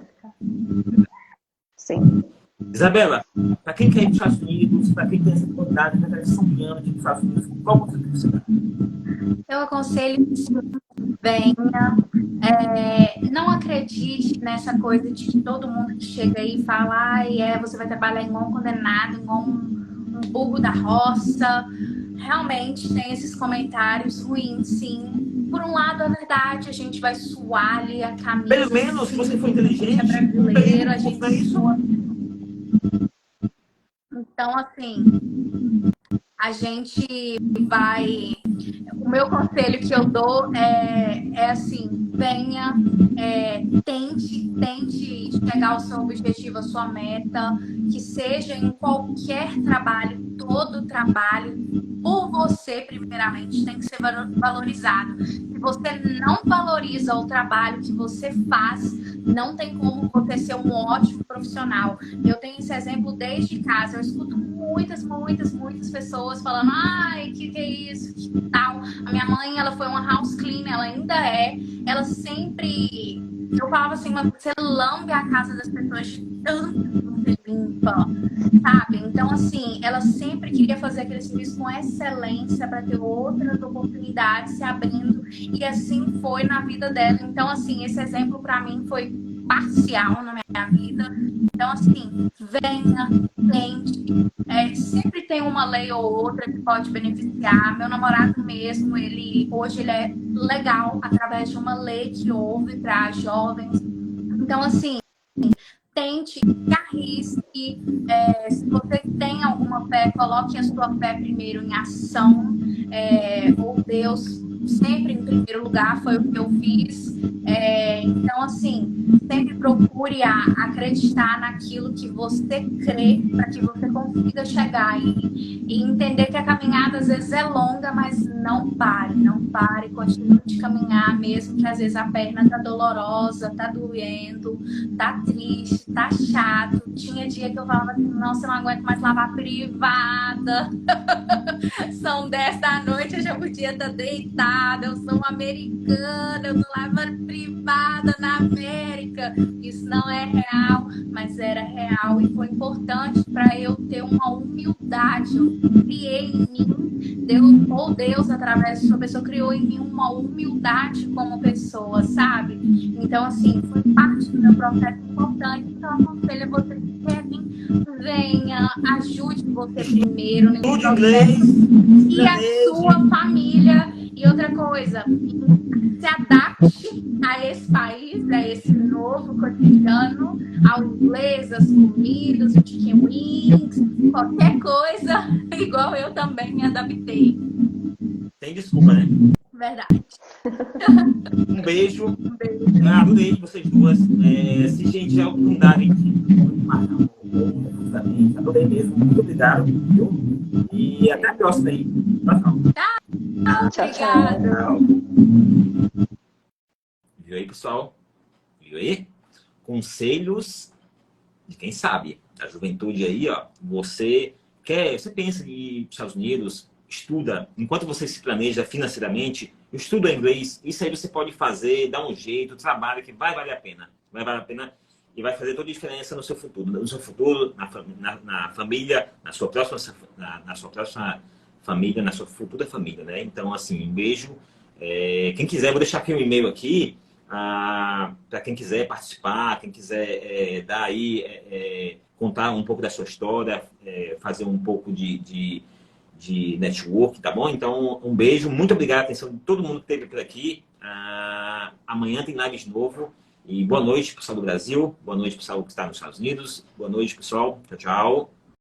[SPEAKER 2] Sim.
[SPEAKER 1] Isabela, para quem quer ir para os Estados Unidos, para quem tem essa oportunidade, para quem está sonhando de ir para os Estados Unidos, qual conselho você dá?
[SPEAKER 3] Eu aconselho que venha. Não acredite nessa coisa de que todo mundo que chega aí fala você vai trabalhar igual um condenado, igual um burro da roça. Realmente tem esses comentários ruins, sim. por um lado, é verdade, a gente vai suar ali a camisa.
[SPEAKER 1] Pelo menos, se você for inteligente,
[SPEAKER 3] é brasileiro, a
[SPEAKER 1] não é
[SPEAKER 3] gente
[SPEAKER 1] isso?
[SPEAKER 3] sua. Então, assim, a gente vai... O meu conselho que eu dou é assim, venha, tente chegar ao seu objetivo, à sua meta, que seja em qualquer trabalho, todo trabalho, por você, primeiramente, tem que ser valorizado. Se você não valoriza o trabalho que você faz, não tem como você ser um ótimo profissional. Eu tenho esse exemplo desde casa. Eu escuto muitas pessoas falando: ai, que é isso, que tal. A minha mãe, ela foi uma house cleaner, ela ainda é. Ela sempre... Eu falava assim, mas você lambe a casa das pessoas de tanto que você limpa, sabe? Então, assim, ela sempre queria fazer aquele serviço com excelência para ter outras oportunidades se abrindo. E assim foi na vida dela. Então, assim, esse exemplo para mim foi parcial na minha vida. Então, assim, venha, tente. Sempre tem uma lei ou outra que pode beneficiar. Meu namorado mesmo, hoje ele é legal através de uma lei que houve para jovens. Então, assim, tente, arrisque. Se você tem alguma fé, coloque a sua fé primeiro em ação. Ou Deus sempre em primeiro lugar, foi o que eu fiz. Então, assim, sempre procure acreditar naquilo que você crê para que você consiga chegar e entender que a caminhada às vezes é longa, mas não pare, continue de caminhar, mesmo que às vezes a perna tá dolorosa, tá doendo, tá triste, tá chato. Tinha dia que eu falava assim, nossa, eu não aguento mais lavar privada. São 10 da noite, eu já podia estar deitada. Eu sou uma americana, eu tô lavando privada na América. Isso não é real, mas era real e foi importante para eu ter uma humildade. Eu criei em mim, Deus, através de sua pessoa, criou em mim uma humildade como pessoa, sabe? Então, assim, foi parte do meu processo importante. Então, aconselho a você que quer vir, venha, ajude você primeiro nesse processo e a sua família. E outra coisa, se adapte a esse país, a esse novo cotidiano, ao inglês, as comidas, o chicken wings, qualquer coisa, igual eu também me adaptei.
[SPEAKER 1] Tem desculpa, né?
[SPEAKER 3] Verdade.
[SPEAKER 1] Um beijo. Adorei vocês duas. Se gente já oportunidade, adorei mesmo. Muito obrigado. Viu? E até a próxima aí.
[SPEAKER 3] Tchau.
[SPEAKER 1] Viu aí, pessoal? Viu aí? Conselhos de quem sabe. Da juventude aí, ó. Você pensa em ir para os Estados Unidos, estuda. Enquanto você se planeja financeiramente, estuda inglês. Isso aí você pode fazer, dá um jeito, trabalha que vai valer a pena. Vai valer a pena e vai fazer toda a diferença no seu futuro. No seu futuro, na família, na sua próxima família, na sua futura família, né? Então, assim, um beijo. Quem quiser, vou deixar aqui um e-mail aqui para quem quiser participar, quem quiser dar aí, contar um pouco da sua história, fazer um pouco de network, tá bom? Então, um beijo, muito obrigado, atenção de todo mundo que esteve por aqui. Amanhã tem live de novo. E boa noite, pessoal do Brasil. Boa noite, pessoal que está nos Estados Unidos. Boa noite, pessoal. Tchau, tchau.